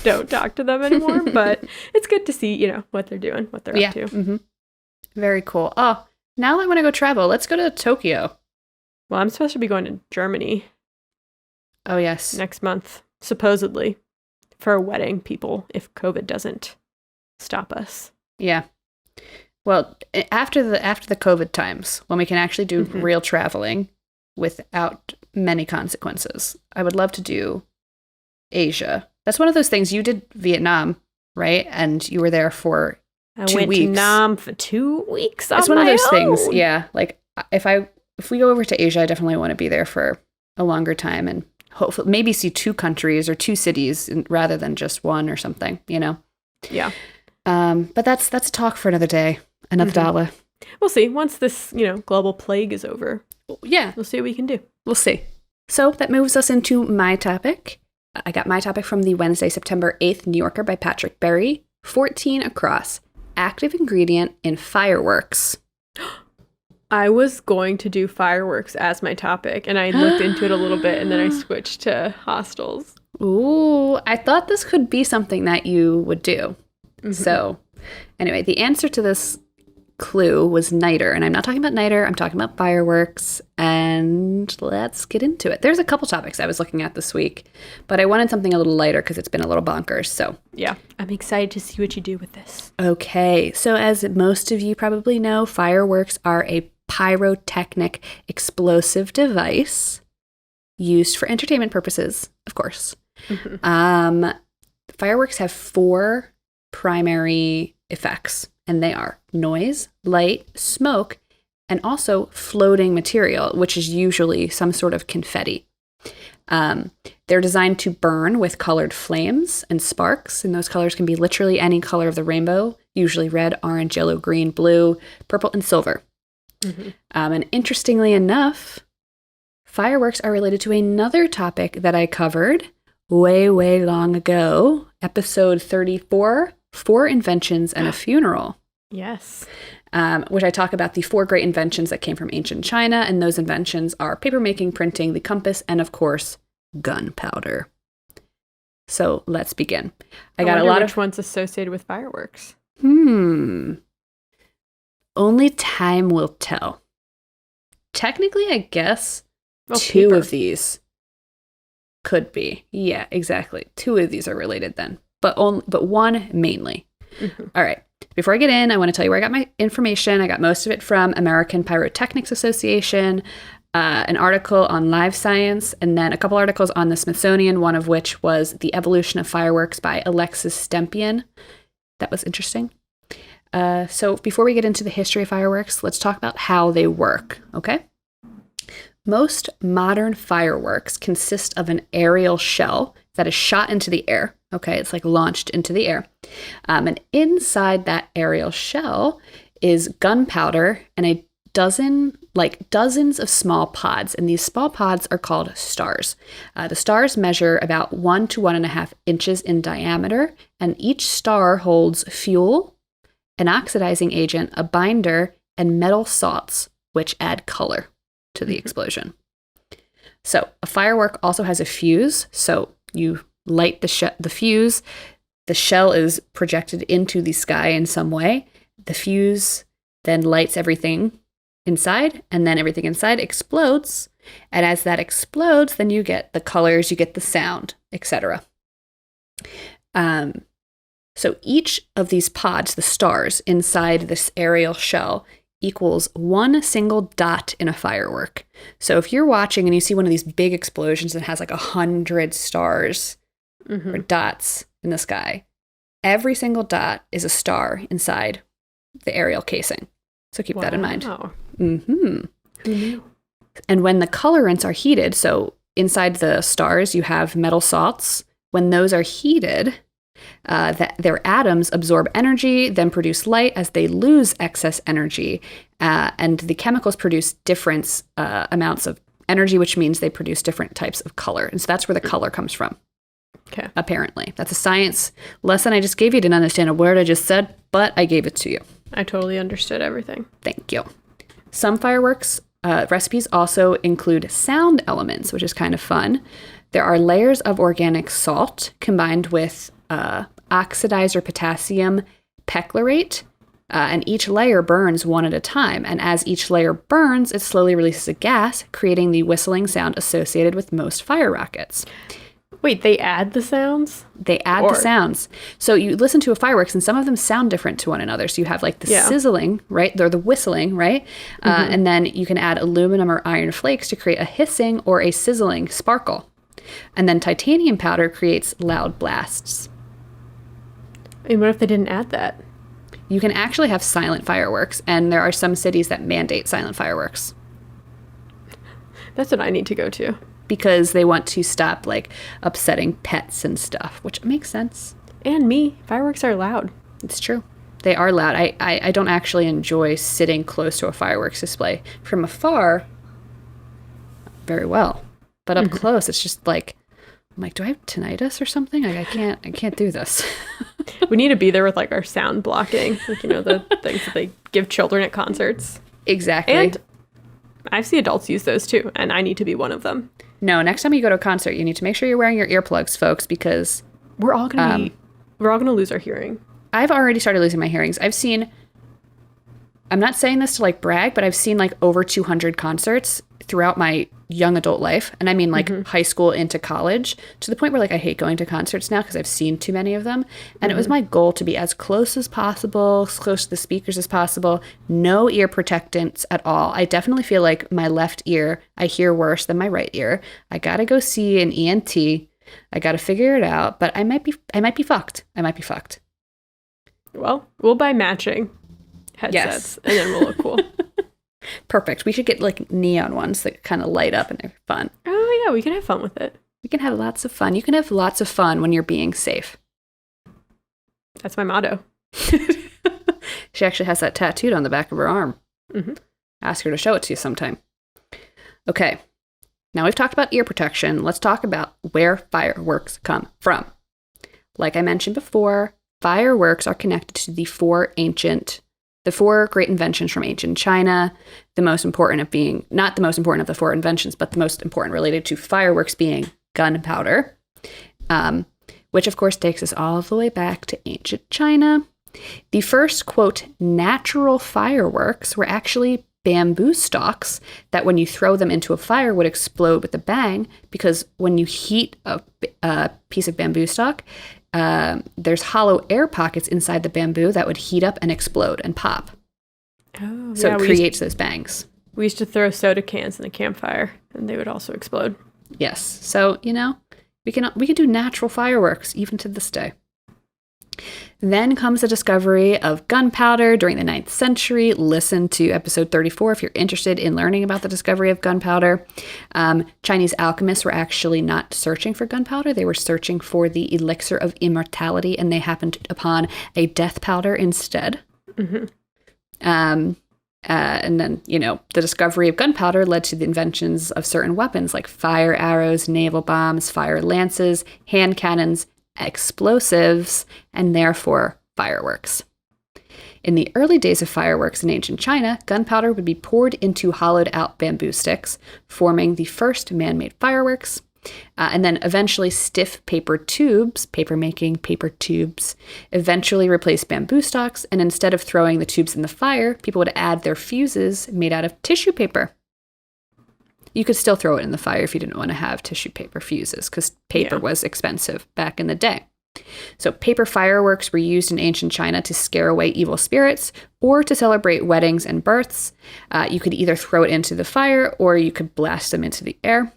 don't talk to them anymore. But it's good to see, what they're doing, what they're up to. Very cool. Oh, now I want to go travel. Let's go to Tokyo. Well, I'm supposed to be going to Germany. Oh, yes. Next month, supposedly, for a wedding, people, if COVID doesn't stop us. Yeah. Well, after the COVID times, when we can actually do real traveling without many consequences, I would love to do Asia. That's one of those things. You did Vietnam, right? And you were there for 2 weeks. I went to Nam for 2 weeks. It's one of those things. Yeah. Like, if we go over to Asia, I definitely want to be there for a longer time and hopefully maybe see 2 countries or 2 cities rather than just one or something, Yeah. But that's a talk for another day, another dollar. We'll see. Once this, global plague is over. Yeah. We'll see what we can do. We'll see. So that moves us into my topic. I got my topic from the Wednesday, September 8th New Yorker by Patrick Berry. 14 across. Active ingredient in fireworks. I was going to do fireworks as my topic, and I looked into it a little bit, and then I switched to hostels. Ooh, I thought this could be something that you would do. So, anyway, the answer to this clue was niter, and I'm not talking about niter, I'm talking about fireworks, and let's get into it. There's a couple topics I was looking at this week, but I wanted something a little lighter because it's been a little bonkers, so. Yeah, I'm excited to see what you do with this. Okay, so as most of you probably know, fireworks are a pyrotechnic explosive device used for entertainment purposes, of course. Fireworks have 4 primary effects, and they are noise, light, smoke, and also floating material, which is usually some sort of confetti. They're designed to burn with colored flames and sparks, and those colors can be literally any color of the rainbow, usually red, orange, yellow, green, blue, purple, and silver. And interestingly enough, fireworks are related to another topic that I covered way, way long ago, episode 34, 4 Inventions and a Funeral. Yes. Which I talk about the 4 great inventions that came from ancient China, and those inventions are papermaking, printing, the compass, and of course, gunpowder. So let's begin. I got a lot of ones associated with fireworks. Only time will tell. Technically, I guess two of these could be. Yeah, exactly. Two of these are related then, but one mainly. Mm-hmm. All right. Before I get in, I want to tell you where I got my information. I got most of it from American Pyrotechnics Association, an article on Live Science, and then a couple articles on the Smithsonian, one of which was The Evolution of Fireworks by Alexis Stempian. That was interesting. So before we get into the history of fireworks, let's talk about how they work, okay? Most modern fireworks consist of an aerial shell that is shot into the air, okay? It's like launched into the air. And inside that aerial shell is gunpowder and dozens of small pods. And these small pods are called stars. The stars measure about 1 to 1.5 inches in diameter, and each star holds fuel, an oxidizing agent, a binder, and metal salts, which add color to the explosion. So a firework also has a fuse. So you light the fuse. The shell is projected into the sky in some way. The fuse then lights everything inside, and then everything inside explodes. And as that explodes, then you get the colors, you get the sound, etc. So each of these pods, the stars inside this aerial shell, equals one single dot in a firework. So if you're watching and you see one of these big explosions that has like 100 stars or dots in the sky, every single dot is a star inside the aerial casing. So keep that in mind. Mm-hmm. Who knew? And when the colorants are heated, so inside the stars you have metal salts. When those are heated, their atoms absorb energy, then produce light as they lose excess energy. And the chemicals produce different amounts of energy, which means they produce different types of color. And so that's where the color comes from. Okay. Apparently. That's a science lesson I just gave you. Didn't understand a word I just said, but I gave it to you. I totally understood everything. Thank you. Some fireworks recipes also include sound elements, which is kind of fun. There are layers of organic salt combined with oxidizer potassium perchlorate, and each layer burns one at a time. And as each layer burns, it slowly releases a gas, creating the whistling sound associated with most fire rockets. Wait, they add the sounds? They add the sounds. So you listen to a fireworks, and some of them sound different to one another. So you have like the sizzling, right? They're the whistling, right? And then you can add aluminum or iron flakes to create a hissing or a sizzling sparkle. And then titanium powder creates loud blasts. And what if they didn't add that? You can actually have silent fireworks, and there are some cities that mandate silent fireworks. That's what I need to go to. Because they want to stop, like, upsetting pets and stuff, which makes sense. And me. Fireworks are loud. It's true. They are loud. I don't actually enjoy sitting close to a fireworks display. From afar, very well. But up close, it's just like, I'm like, do I have tinnitus or something? Like, I can't do this. We need to be there with, like, our sound blocking. Like, you know, the things that they give children at concerts. Exactly. And I've seen adults use those, too, and I need to be one of them. No, next time you go to a concert, you need to make sure you're wearing your earplugs, folks, because we're all gonna lose our hearing. I've already started losing my hearings. I'm not saying this to like brag, but I've seen like over 200 concerts throughout my young adult life. And I mean like high school into college, to the point where like I hate going to concerts now because I've seen too many of them. And it was my goal to be as close as possible, as close to the speakers as possible, no ear protectants at all. I definitely feel like my left ear, I hear worse than my right ear. I gotta go see an ENT. I gotta figure it out, but I might be fucked. I might be fucked. Well, we'll buy matching headsets and then we'll look cool. Perfect. We should get like neon ones that kind of light up and they're fun. Oh yeah, we can have fun with it. We can have lots of fun. You can have lots of fun when you're being safe. That's my motto. She actually has that tattooed on the back of her arm. Ask her to show it to you sometime. Okay. Now we've talked about ear protection. Let's talk about where fireworks come from. Like I mentioned before, fireworks are connected to the four great inventions from ancient China, the most important of being, not the most important of the four inventions, but the most important related to fireworks being gunpowder, which of course takes us all the way back to ancient China. The first, quote, natural fireworks were actually bamboo stalks that when you throw them into a fire would explode with a bang, because when you heat a piece of bamboo stalk, there's hollow air pockets inside the bamboo that would heat up and explode and pop. Oh, so it creates those bangs. We used to throw soda cans in the campfire, and they would also explode. Yes. So, we can do natural fireworks even to this day. Then comes the discovery of gunpowder during the 9th century. Listen to episode 34 if you're interested in learning about the discovery of gunpowder. Chinese alchemists were actually not searching for gunpowder. They were searching for the elixir of immortality, and they happened upon a death powder instead. Mm-hmm. And then, the discovery of gunpowder led to the inventions of certain weapons like fire arrows, naval bombs, fire lances, hand cannons, explosives, and therefore fireworks. In the early days of fireworks in ancient China, gunpowder would be poured into hollowed-out bamboo sticks, forming the first man-made fireworks. And then eventually stiff paper tubes, paper tubes, eventually replaced bamboo stalks. And instead of throwing the tubes in the fire, people would add their fuses made out of tissue paper. You could still throw it in the fire if you didn't want to have tissue paper fuses, because paper was expensive back in the day. So paper fireworks were used in ancient China to scare away evil spirits or to celebrate weddings and births. You could either throw it into the fire or you could blast them into the air.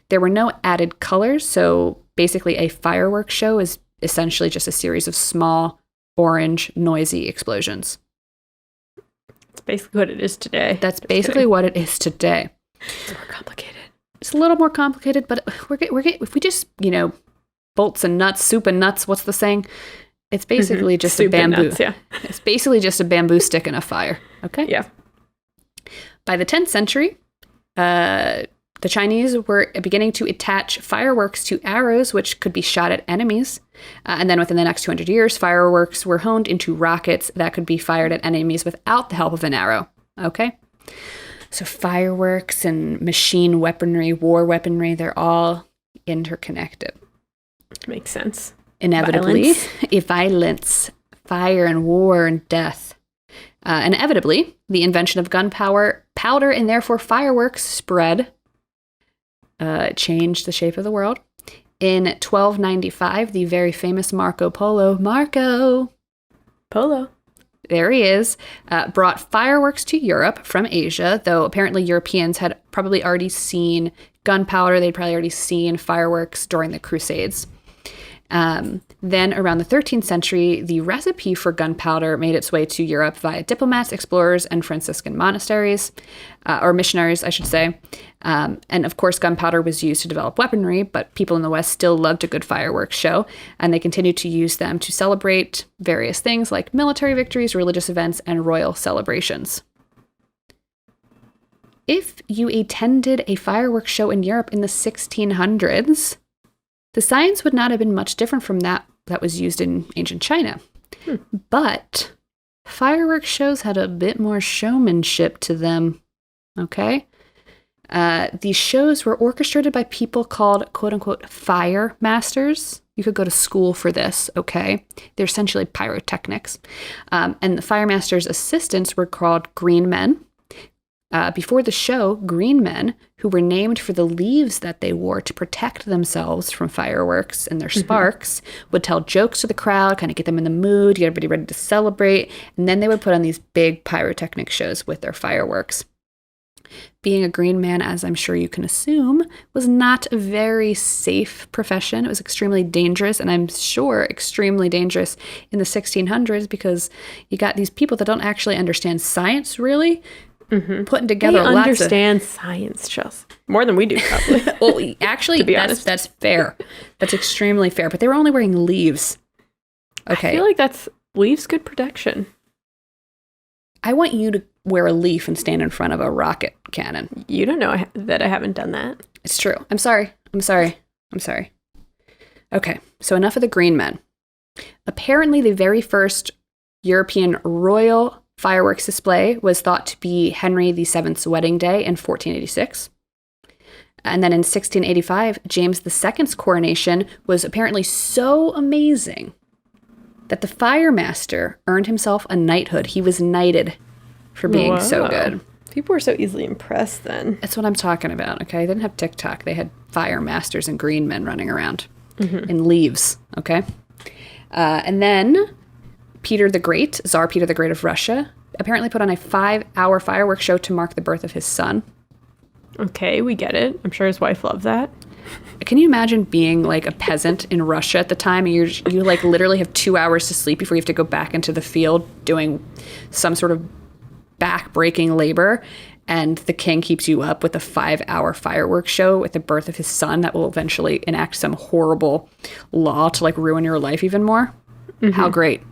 There were no added colors, so basically a fireworks show is essentially just a series of small, orange, noisy explosions. That's basically what it is today. That's basically what it is today. It's more complicated. It's a little more complicated, but if we just, bolts and nuts, soup and nuts, what's the saying? It's basically just soup a bamboo. Nuts, yeah. It's basically just a bamboo stick in a fire. Okay? Yeah. By the 10th century, the Chinese were beginning to attach fireworks to arrows, which could be shot at enemies. And then within the next 200 years, fireworks were honed into rockets that could be fired at enemies without the help of an arrow. Okay? So fireworks and machine weaponry, war weaponry, they're all interconnected. Makes sense. Inevitably, violence, fire and war and death. Inevitably, the invention of gunpowder, and therefore fireworks spread. It changed the shape of the world. In 1295, the very famous Marco Polo, there he is, brought fireworks to Europe from Asia, though apparently Europeans had probably already seen gunpowder. They'd probably already seen fireworks during the Crusades. Then around the 13th century, the recipe for gunpowder made its way to Europe via diplomats, explorers, and Franciscan monasteries, or missionaries, I should say. And of course, gunpowder was used to develop weaponry, but people in the West still loved a good fireworks show, and they continued to use them to celebrate various things like military victories, religious events, and royal celebrations. If you attended a fireworks show in Europe in the 1600s, the science would not have been much different from that was used in ancient China. But fireworks shows had a bit more showmanship to them, okay? These shows were orchestrated by people called, quote-unquote, fire masters. You could go to school for this, okay? They're essentially pyrotechnics. And the fire masters' assistants were called green men. Before the show, green men, who were named for the leaves that they wore to protect themselves from fireworks and their sparks, would tell jokes to the crowd, kind of get them in the mood, get everybody ready to celebrate, and then they would put on these big pyrotechnic shows with their fireworks. Being a green man, as I'm sure you can assume, was not a very safe profession. It was extremely dangerous, and I'm sure extremely dangerous in the 1600s because you got these people that don't actually understand science, really, putting together they lots understand science just more than we do, probably. Well, actually, that's fair. That's extremely fair. But they were only wearing leaves. Okay. I feel like that's leaves good protection. I want you to wear a leaf and stand in front of a rocket cannon. You don't know that I haven't done that. It's true. I'm sorry. Okay, so enough of the green men. Apparently, the very first European royal fireworks display was thought to be Henry VII's wedding day in 1486. And then in 1685, James II's coronation was apparently so amazing that the firemaster earned himself a knighthood. He was knighted for being so good. People were so easily impressed then. That's what I'm talking about, okay? They didn't have TikTok. They had fire masters and green men running around in leaves, okay? And then Peter the Great, Tsar Peter the Great of Russia, apparently put on a 5-hour fireworks show to mark the birth of his son. Okay, we get it. I'm sure his wife loved that. Can you imagine being like a peasant in Russia at the time and you like literally have 2 hours to sleep before you have to go back into the field doing some sort of back-breaking labor, and the king keeps you up with a 5-hour fireworks show with the birth of his son that will eventually enact some horrible law to like ruin your life even more? How great.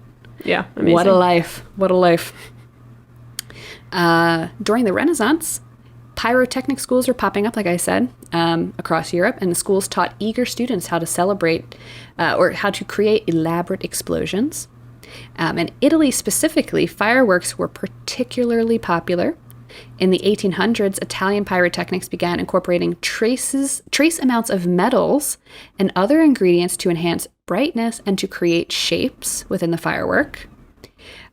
Yeah, amazing. What a life. What a life. During the Renaissance, pyrotechnic schools were popping up, like I said, across Europe, and the schools taught eager students how to celebrate or how to create elaborate explosions. In Italy specifically, fireworks were particularly popular. In the 1800s, Italian pyrotechnics began incorporating trace amounts of metals and other ingredients to enhance brightness and to create shapes within the firework.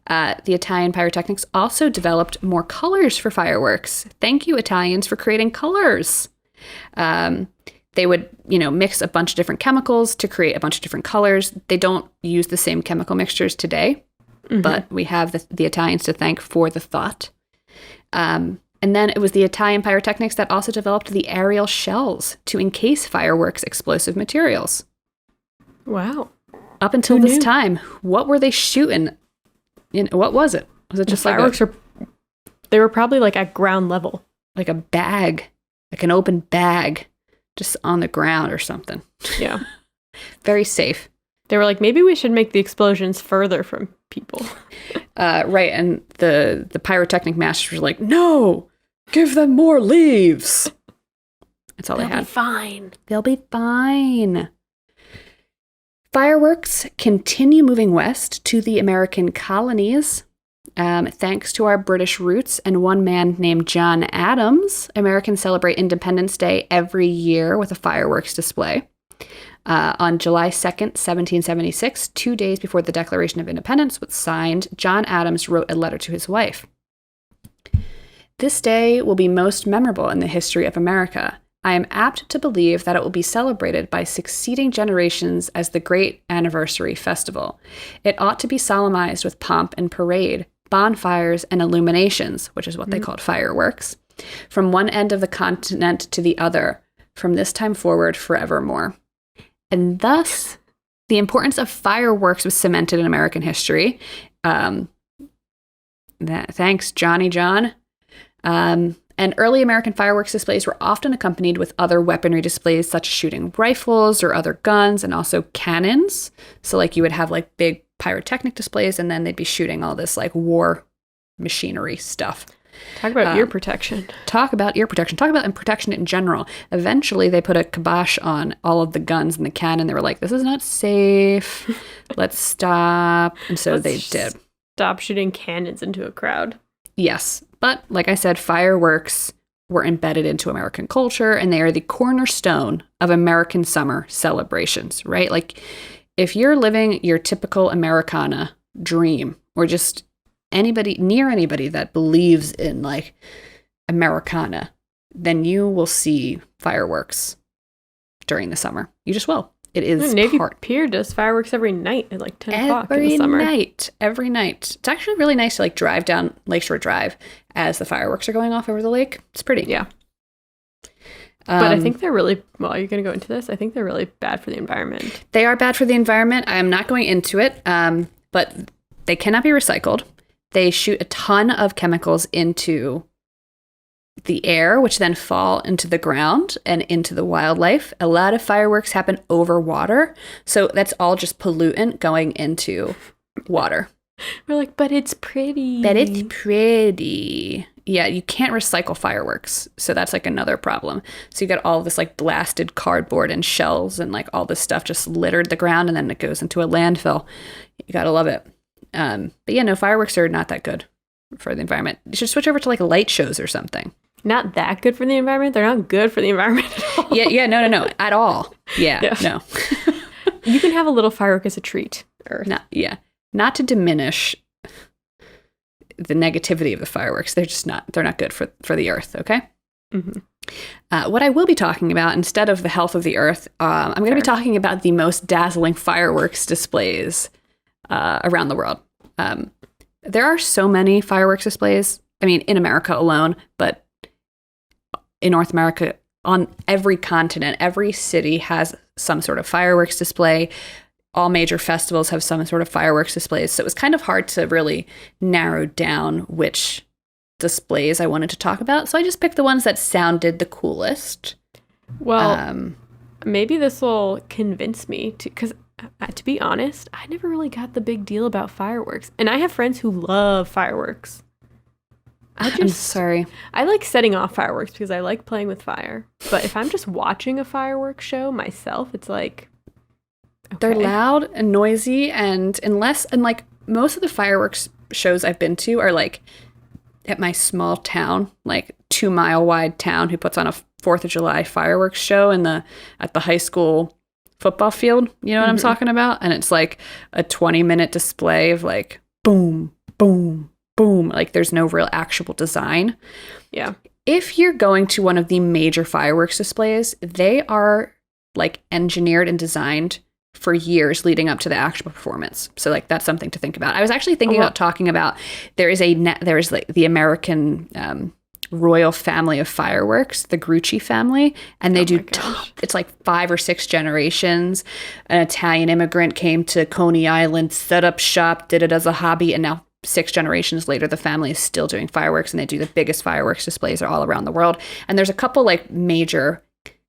The Italian pyrotechnics also developed more colors for fireworks. Thank you, Italians, for creating colors. They would, mix a bunch of different chemicals to create a bunch of different colors. They don't use the same chemical mixtures today, but we have the Italians to thank for the thought. And then it was the Italian pyrotechnics that also developed the aerial shells to encase fireworks explosive materials. Wow. Up until this time, what were they shooting? What was it? Was it just fireworks? They were probably like at ground level. Like a bag, like an open bag, just on the ground or something. Yeah. Very safe. They were like, maybe we should make the explosions further from people. Right. And the pyrotechnic masters were like, no, give them more leaves. That's all they had. They'll be fine. They'll be fine. Fireworks continue moving west to the American colonies. Thanks to our British roots and one man named John Adams, Americans celebrate Independence Day every year with a fireworks display. On July 2nd, 1776, 2 days before the Declaration of Independence was signed, John Adams wrote a letter to his wife. This day will be most memorable in the history of America. I am apt to believe that it will be celebrated by succeeding generations as the great anniversary festival. It ought to be solemnized with pomp and parade, bonfires and illuminations, which is what they called fireworks, from one end of the continent to the other, from this time forward forevermore. And thus, the importance of fireworks was cemented in American history. Thanks, Johnny John. And early American fireworks displays were often accompanied with other weaponry displays, such as shooting rifles or other guns, and also cannons. So, like, you would have, like, big pyrotechnic displays, and then they'd be shooting all this, like, war machinery stuff. Talk about ear protection. Talk about ear protection. Talk about protection in general. Eventually, they put a kibosh on all of the guns and the cannon. They were like, this is not safe. Let's stop. And so they did. Stop shooting cannons into a crowd. Yes. But like I said, fireworks were embedded into American culture, and they are the cornerstone of American summer celebrations, right? Like, if you're living your typical Americana dream, or just anybody that believes in, like, Americana, then you will see fireworks during the summer. You just will. It is Navy Pier does fireworks every night at like 10 o'clock in the summer. Every night. It's actually really nice to, like, drive down Lakeshore Drive as the fireworks are going off over the lake. It's pretty. Yeah. But I think they're really, well, are you going to go into this? I think they're really bad for the environment. They are bad for the environment. I am not going into it, but they cannot be recycled. They shoot a ton of chemicals into the air, which then fall into the ground and into the wildlife. A lot of fireworks happen over water, so that's all just pollutant going into water. We're like, but it's pretty. Yeah, you can't recycle fireworks, so that's, like, another problem. So you got all this, like, blasted cardboard and shells and, like, all this stuff just littered the ground, and then it goes into a landfill. You gotta love it. But yeah, no, fireworks are not that good for the environment. You should switch over to, like, light shows or something. Not that good for the environment. They're not good for the environment at all. No, at all. Yeah. No. You can have a little firework as a treat. Not to diminish the negativity of the fireworks. They're not good for the earth, okay? Mm-hmm. What I will be talking about, instead of the health of the earth, I'm going to be talking about the most dazzling fireworks displays around the world. There are so many fireworks displays, I mean, in America alone, but in North America, on every continent, every city has some sort of fireworks display. All major festivals have some sort of fireworks displays. So it was kind of hard to really narrow down which displays I wanted to talk about. So I just picked the ones that sounded the coolest. Well, maybe this will convince me because to be honest, I never really got the big deal about fireworks. And I have friends who love fireworks. I'm sorry. I like setting off fireworks because I like playing with fire. But if I'm just watching a fireworks show myself, it's like... Okay. They're loud and noisy, and like most of the fireworks shows I've been to are like at my small town, like 2-mile wide town who puts on a 4th of July fireworks show at the high school football field. You know what I'm talking about? And it's like a 20-minute display of like boom, boom, boom. Like there's no real actual design. Yeah. If you're going to one of the major fireworks displays, they are like engineered and designed for years leading up to the actual performance. So like that's something to think about. I was actually thinking about talking about there is like the American royal family of fireworks, the Grucci family, and they do it's like 5 or 6 generations. An Italian immigrant came to Coney Island, set up shop, did it as a hobby, and now 6 generations later the family is still doing fireworks, and they do the biggest fireworks displays all around the world. And there's a couple like major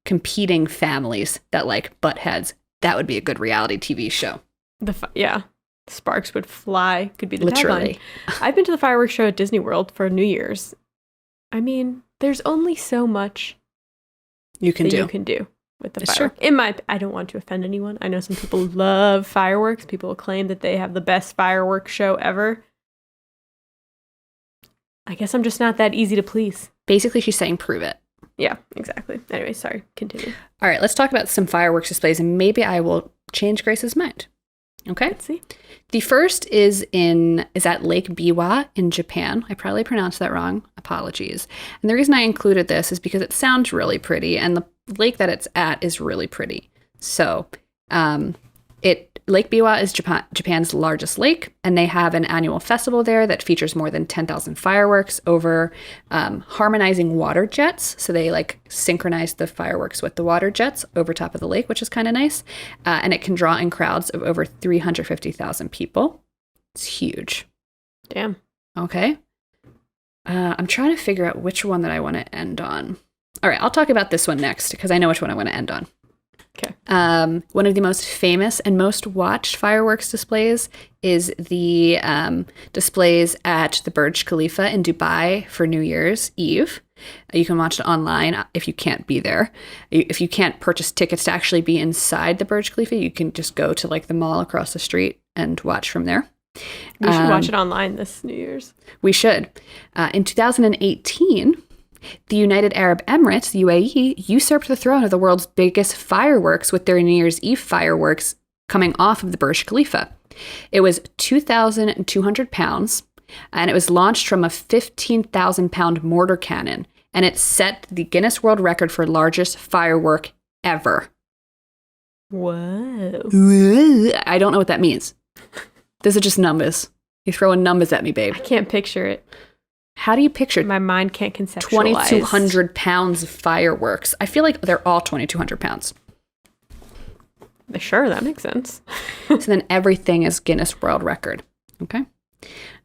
competing families that like butt heads. That would be a good reality TV show. Sparks would fly. Could be the literally. Tagline. I've been to the fireworks show at Disney World for New Year's. I mean, there's only so much you can do with the fireworks. I don't want to offend anyone. I know some people love fireworks. People claim that they have the best fireworks show ever. I guess I'm just not that easy to please. Basically, she's saying prove it. Yeah, exactly. Anyway, sorry. Continue. All right, let's talk about some fireworks displays, and maybe I will change Grace's mind. Okay? Let's see. The first is at Lake Biwa in Japan. I probably pronounced that wrong. Apologies. And the reason I included this is because it sounds really pretty, and the lake that it's at is really pretty. So, Lake Biwa is Japan's largest lake, and they have an annual festival there that features more than 10,000 fireworks over harmonizing water jets. So they like synchronize the fireworks with the water jets over top of the lake, which is kind of nice. And it can draw in crowds of over 350,000 people. It's huge. Damn. Okay. I'm trying to figure out which one that I want to end on. All right, I'll talk about this one next because I know which one I want to end on. Okay. One of the most famous and most watched fireworks displays is the displays at the Burj Khalifa in Dubai for New Year's Eve. You can watch it online if you can't be there. If you can't purchase tickets to actually be inside the Burj Khalifa, you can just go to like the mall across the street and watch from there. We should watch it online this New Year's. We should. In 2018... the United Arab Emirates, the UAE, usurped the throne of the world's biggest fireworks with their New Year's Eve fireworks coming off of the Burj Khalifa. It was 2,200 pounds, and it was launched from a 15,000-pound mortar cannon, and it set the Guinness World Record for largest firework ever. Whoa. I don't know what that means. Those are just numbers. You're throwing numbers at me, babe. I can't picture it. How do you picture my mind can't conceptualize 2,200 pounds of fireworks? I feel like they're all 2,200 pounds. Sure, that makes sense. So then everything is Guinness World Record. Okay.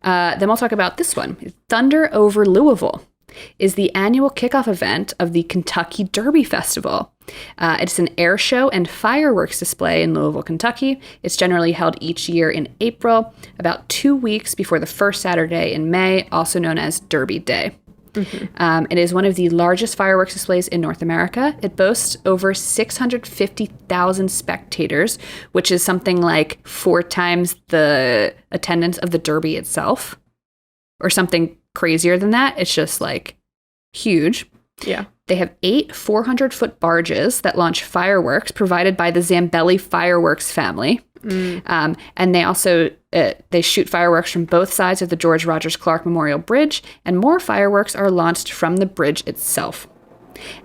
Then we'll talk about this one. Thunder over Louisville is the annual kickoff event of the Kentucky Derby Festival. It's an air show and fireworks display in Louisville, Kentucky. It's generally held each year in April, about 2 weeks before the first Saturday in May, also known as Derby Day. Mm-hmm. It is one of the largest fireworks displays in North America. It boasts over 650,000 spectators, which is something like 4 times the attendance of the Derby itself, or something crazier than that. It's just like Huge. Yeah. They have 8 400-foot barges that launch fireworks provided by the Zambelli Fireworks family. And they also they shoot fireworks from both sides of the George Rogers Clark Memorial Bridge, and more fireworks are launched from the bridge itself.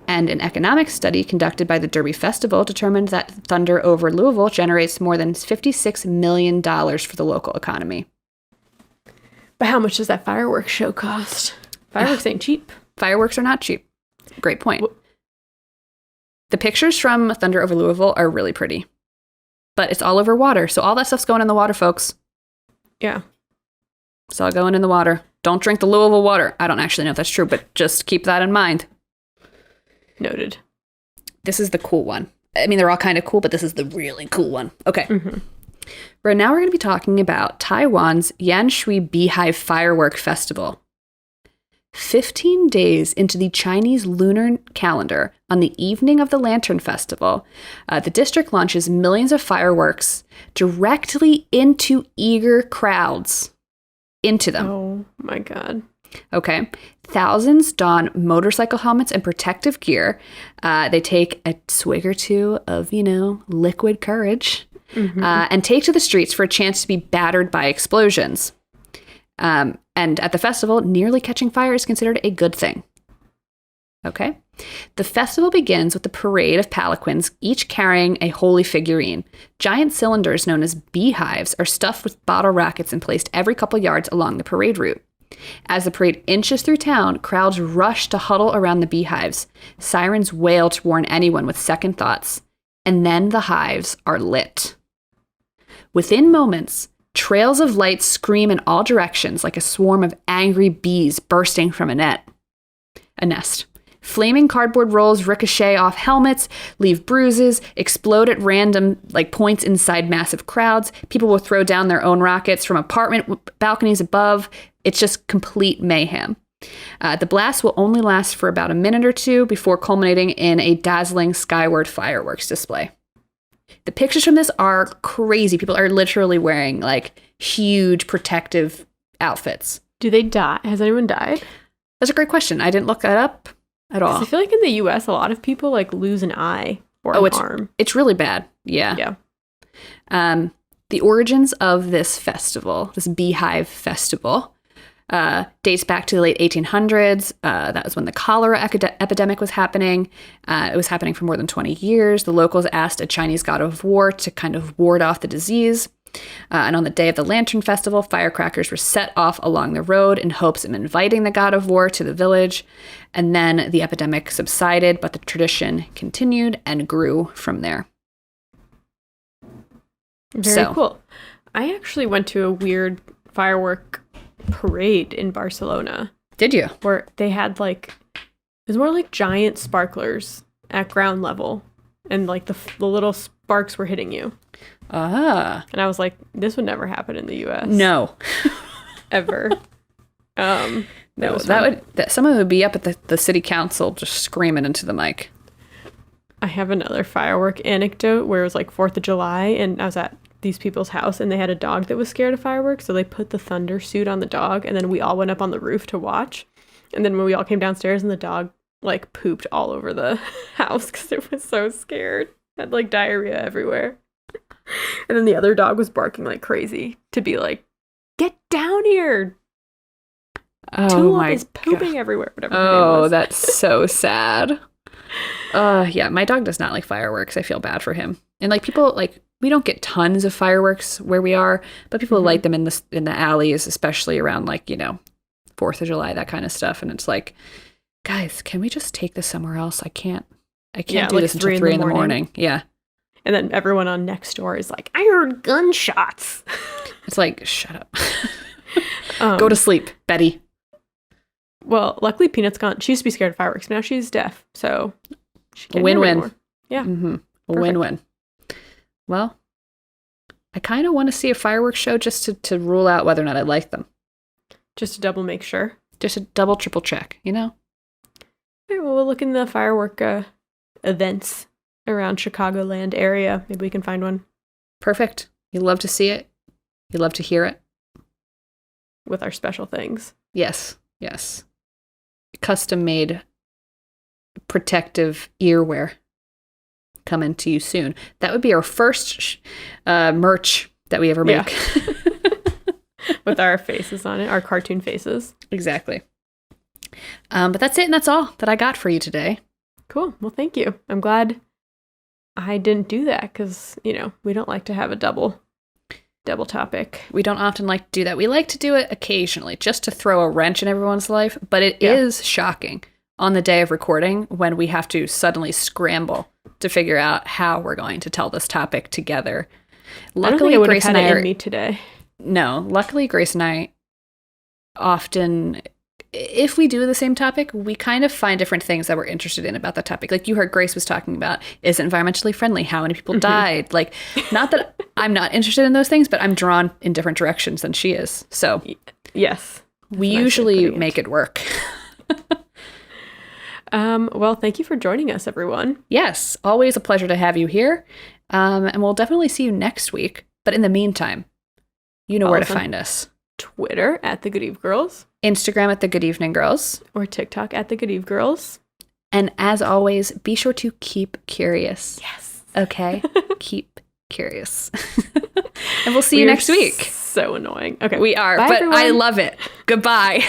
And an economic study conducted by the Derby Festival determined that thunder over Louisville generates more than $56 million for the local economy. But how much does that fireworks show cost? Fireworks ain't cheap. Fireworks are not cheap. Great point. The pictures from Thunder over Louisville are really pretty. But it's all over water. So all that stuff's going in the water, folks. Yeah. It's all going in the water. Don't drink the Louisville water. I don't actually know if that's true, but just keep that in mind. Noted. This is the cool one. I mean, they're all kind of cool, but this is the really cool one. Okay. Right now we're going to be talking about Taiwan's Yanshui Beehive Firework Festival. 15 days into the Chinese lunar calendar, on the evening of the Lantern Festival, the district launches millions of fireworks directly into eager crowds. Into them. Oh my God. Okay. Thousands don motorcycle helmets and protective gear. They take a swig or two of, liquid courage and take to the streets for a chance to be battered by explosions. And at the festival, nearly catching fire is considered a good thing. Okay. The festival begins with the parade of palanquins, each carrying a holy figurine. Giant cylinders known as beehives are stuffed with bottle rockets and placed every couple yards along the parade route. As the parade inches through town, crowds rush to huddle around the beehives. Sirens wail to warn anyone with second thoughts. And then the hives are lit. Within moments, trails of light scream in all directions like a swarm of angry bees bursting from a nest. Flaming cardboard rolls ricochet off helmets, leave bruises, explode at random points inside massive crowds. People will throw down their own rockets from apartment balconies above. It's just complete mayhem. The blast will only last for about a minute or two before culminating in a dazzling skyward fireworks display. The pictures from this are crazy. People are literally wearing huge protective outfits. Do they die? Has anyone died? That's a great question. I didn't look that up at all. I feel like in the U.S., a lot of people lose an eye or an arm. It's really bad. Yeah. Yeah. The origins of this festival, this Beehive Festival, dates back to the late 1800s. That was when the cholera epidemic was happening. It was happening for more than 20 years. The locals asked a Chinese god of war to kind of ward off the disease. And on the day of the Lantern Festival, firecrackers were set off along the road in hopes of inviting the god of war to the village. And then the epidemic subsided, but the tradition continued and grew from there. Very cool. I actually went to a weird firework parade in Barcelona. Did you? Where they had it was more like giant sparklers at ground level, and the little sparks were hitting you. Ah. And I was like, this would never happen in the U.S. No. Ever. No, someone would be up at the city council just screaming into the mic. I have another firework anecdote where it was 4th of July, and I was at these people's house, and they had a dog that was scared of fireworks, so they put the thunder suit on the dog, and then we all went up on the roof to watch. And then when we all came downstairs, and the dog pooped all over the house because it was so scared. It had diarrhea everywhere. And then the other dog was barking like crazy to be get down here. Oh, Tulip my is pooping God. Everywhere. Whatever her name Oh, was. that's so sad. Yeah, my dog does not like fireworks. I feel bad for him. And people we don't get tons of fireworks where we are, but people light them in the alleys, especially around 4th of July, that kind of stuff. And it's guys, can we just take this somewhere else? I can't do this until 3 in the morning. Yeah. And then everyone on next door is I heard gunshots. It's shut up. Go to sleep, Betty. Well, luckily Peanut's gone. She used to be scared of fireworks. Now she's deaf, so she can't hear Win-win. anymore. Yeah. Mm-hmm. Perfect. Win-win. Well, I kind of want to see a fireworks show just to rule out whether or not I like them. Just to double make sure. Just a double, triple check, Okay, well, we'll look in the firework events around Chicagoland area. Maybe we can find one. Perfect. You love to see it. You love to hear it. With our special things. Yes. Custom-made protective earwear coming to you soon. That would be our first merch that we ever make. Yeah. With our faces on it, our cartoon faces. Exactly. But that's it, and that's all that I got for you today. Cool. Well, thank you. I'm glad I didn't do that because, we don't like to have a double topic. We don't often like to do that. We like to do it occasionally just to throw a wrench in everyone's life, but it is shocking on the day of recording when we have to suddenly scramble to figure out how we're going to tell this topic together. Luckily, Grace and I are me today. No, luckily Grace and I often, if we do the same topic, we kind of find different things that we're interested in about that topic. Like you heard Grace was talking about, is it environmentally friendly? How many people died? Like, not that I'm not interested in those things, but I'm drawn in different directions than she is. So yes, we usually make it work. Well, thank you for joining us, everyone. Yes, always a pleasure to have you here. And we'll definitely see you next week. But in the meantime, you know where to find us. Twitter at The Good Eve Girls. Instagram at The Good Evening Girls. Or TikTok at The Good Eve Girls. And as always, be sure to keep curious. Yes. Okay? Keep curious. And we'll see you next week. So annoying. Okay. We are, Bye, but everyone. I love it. Goodbye.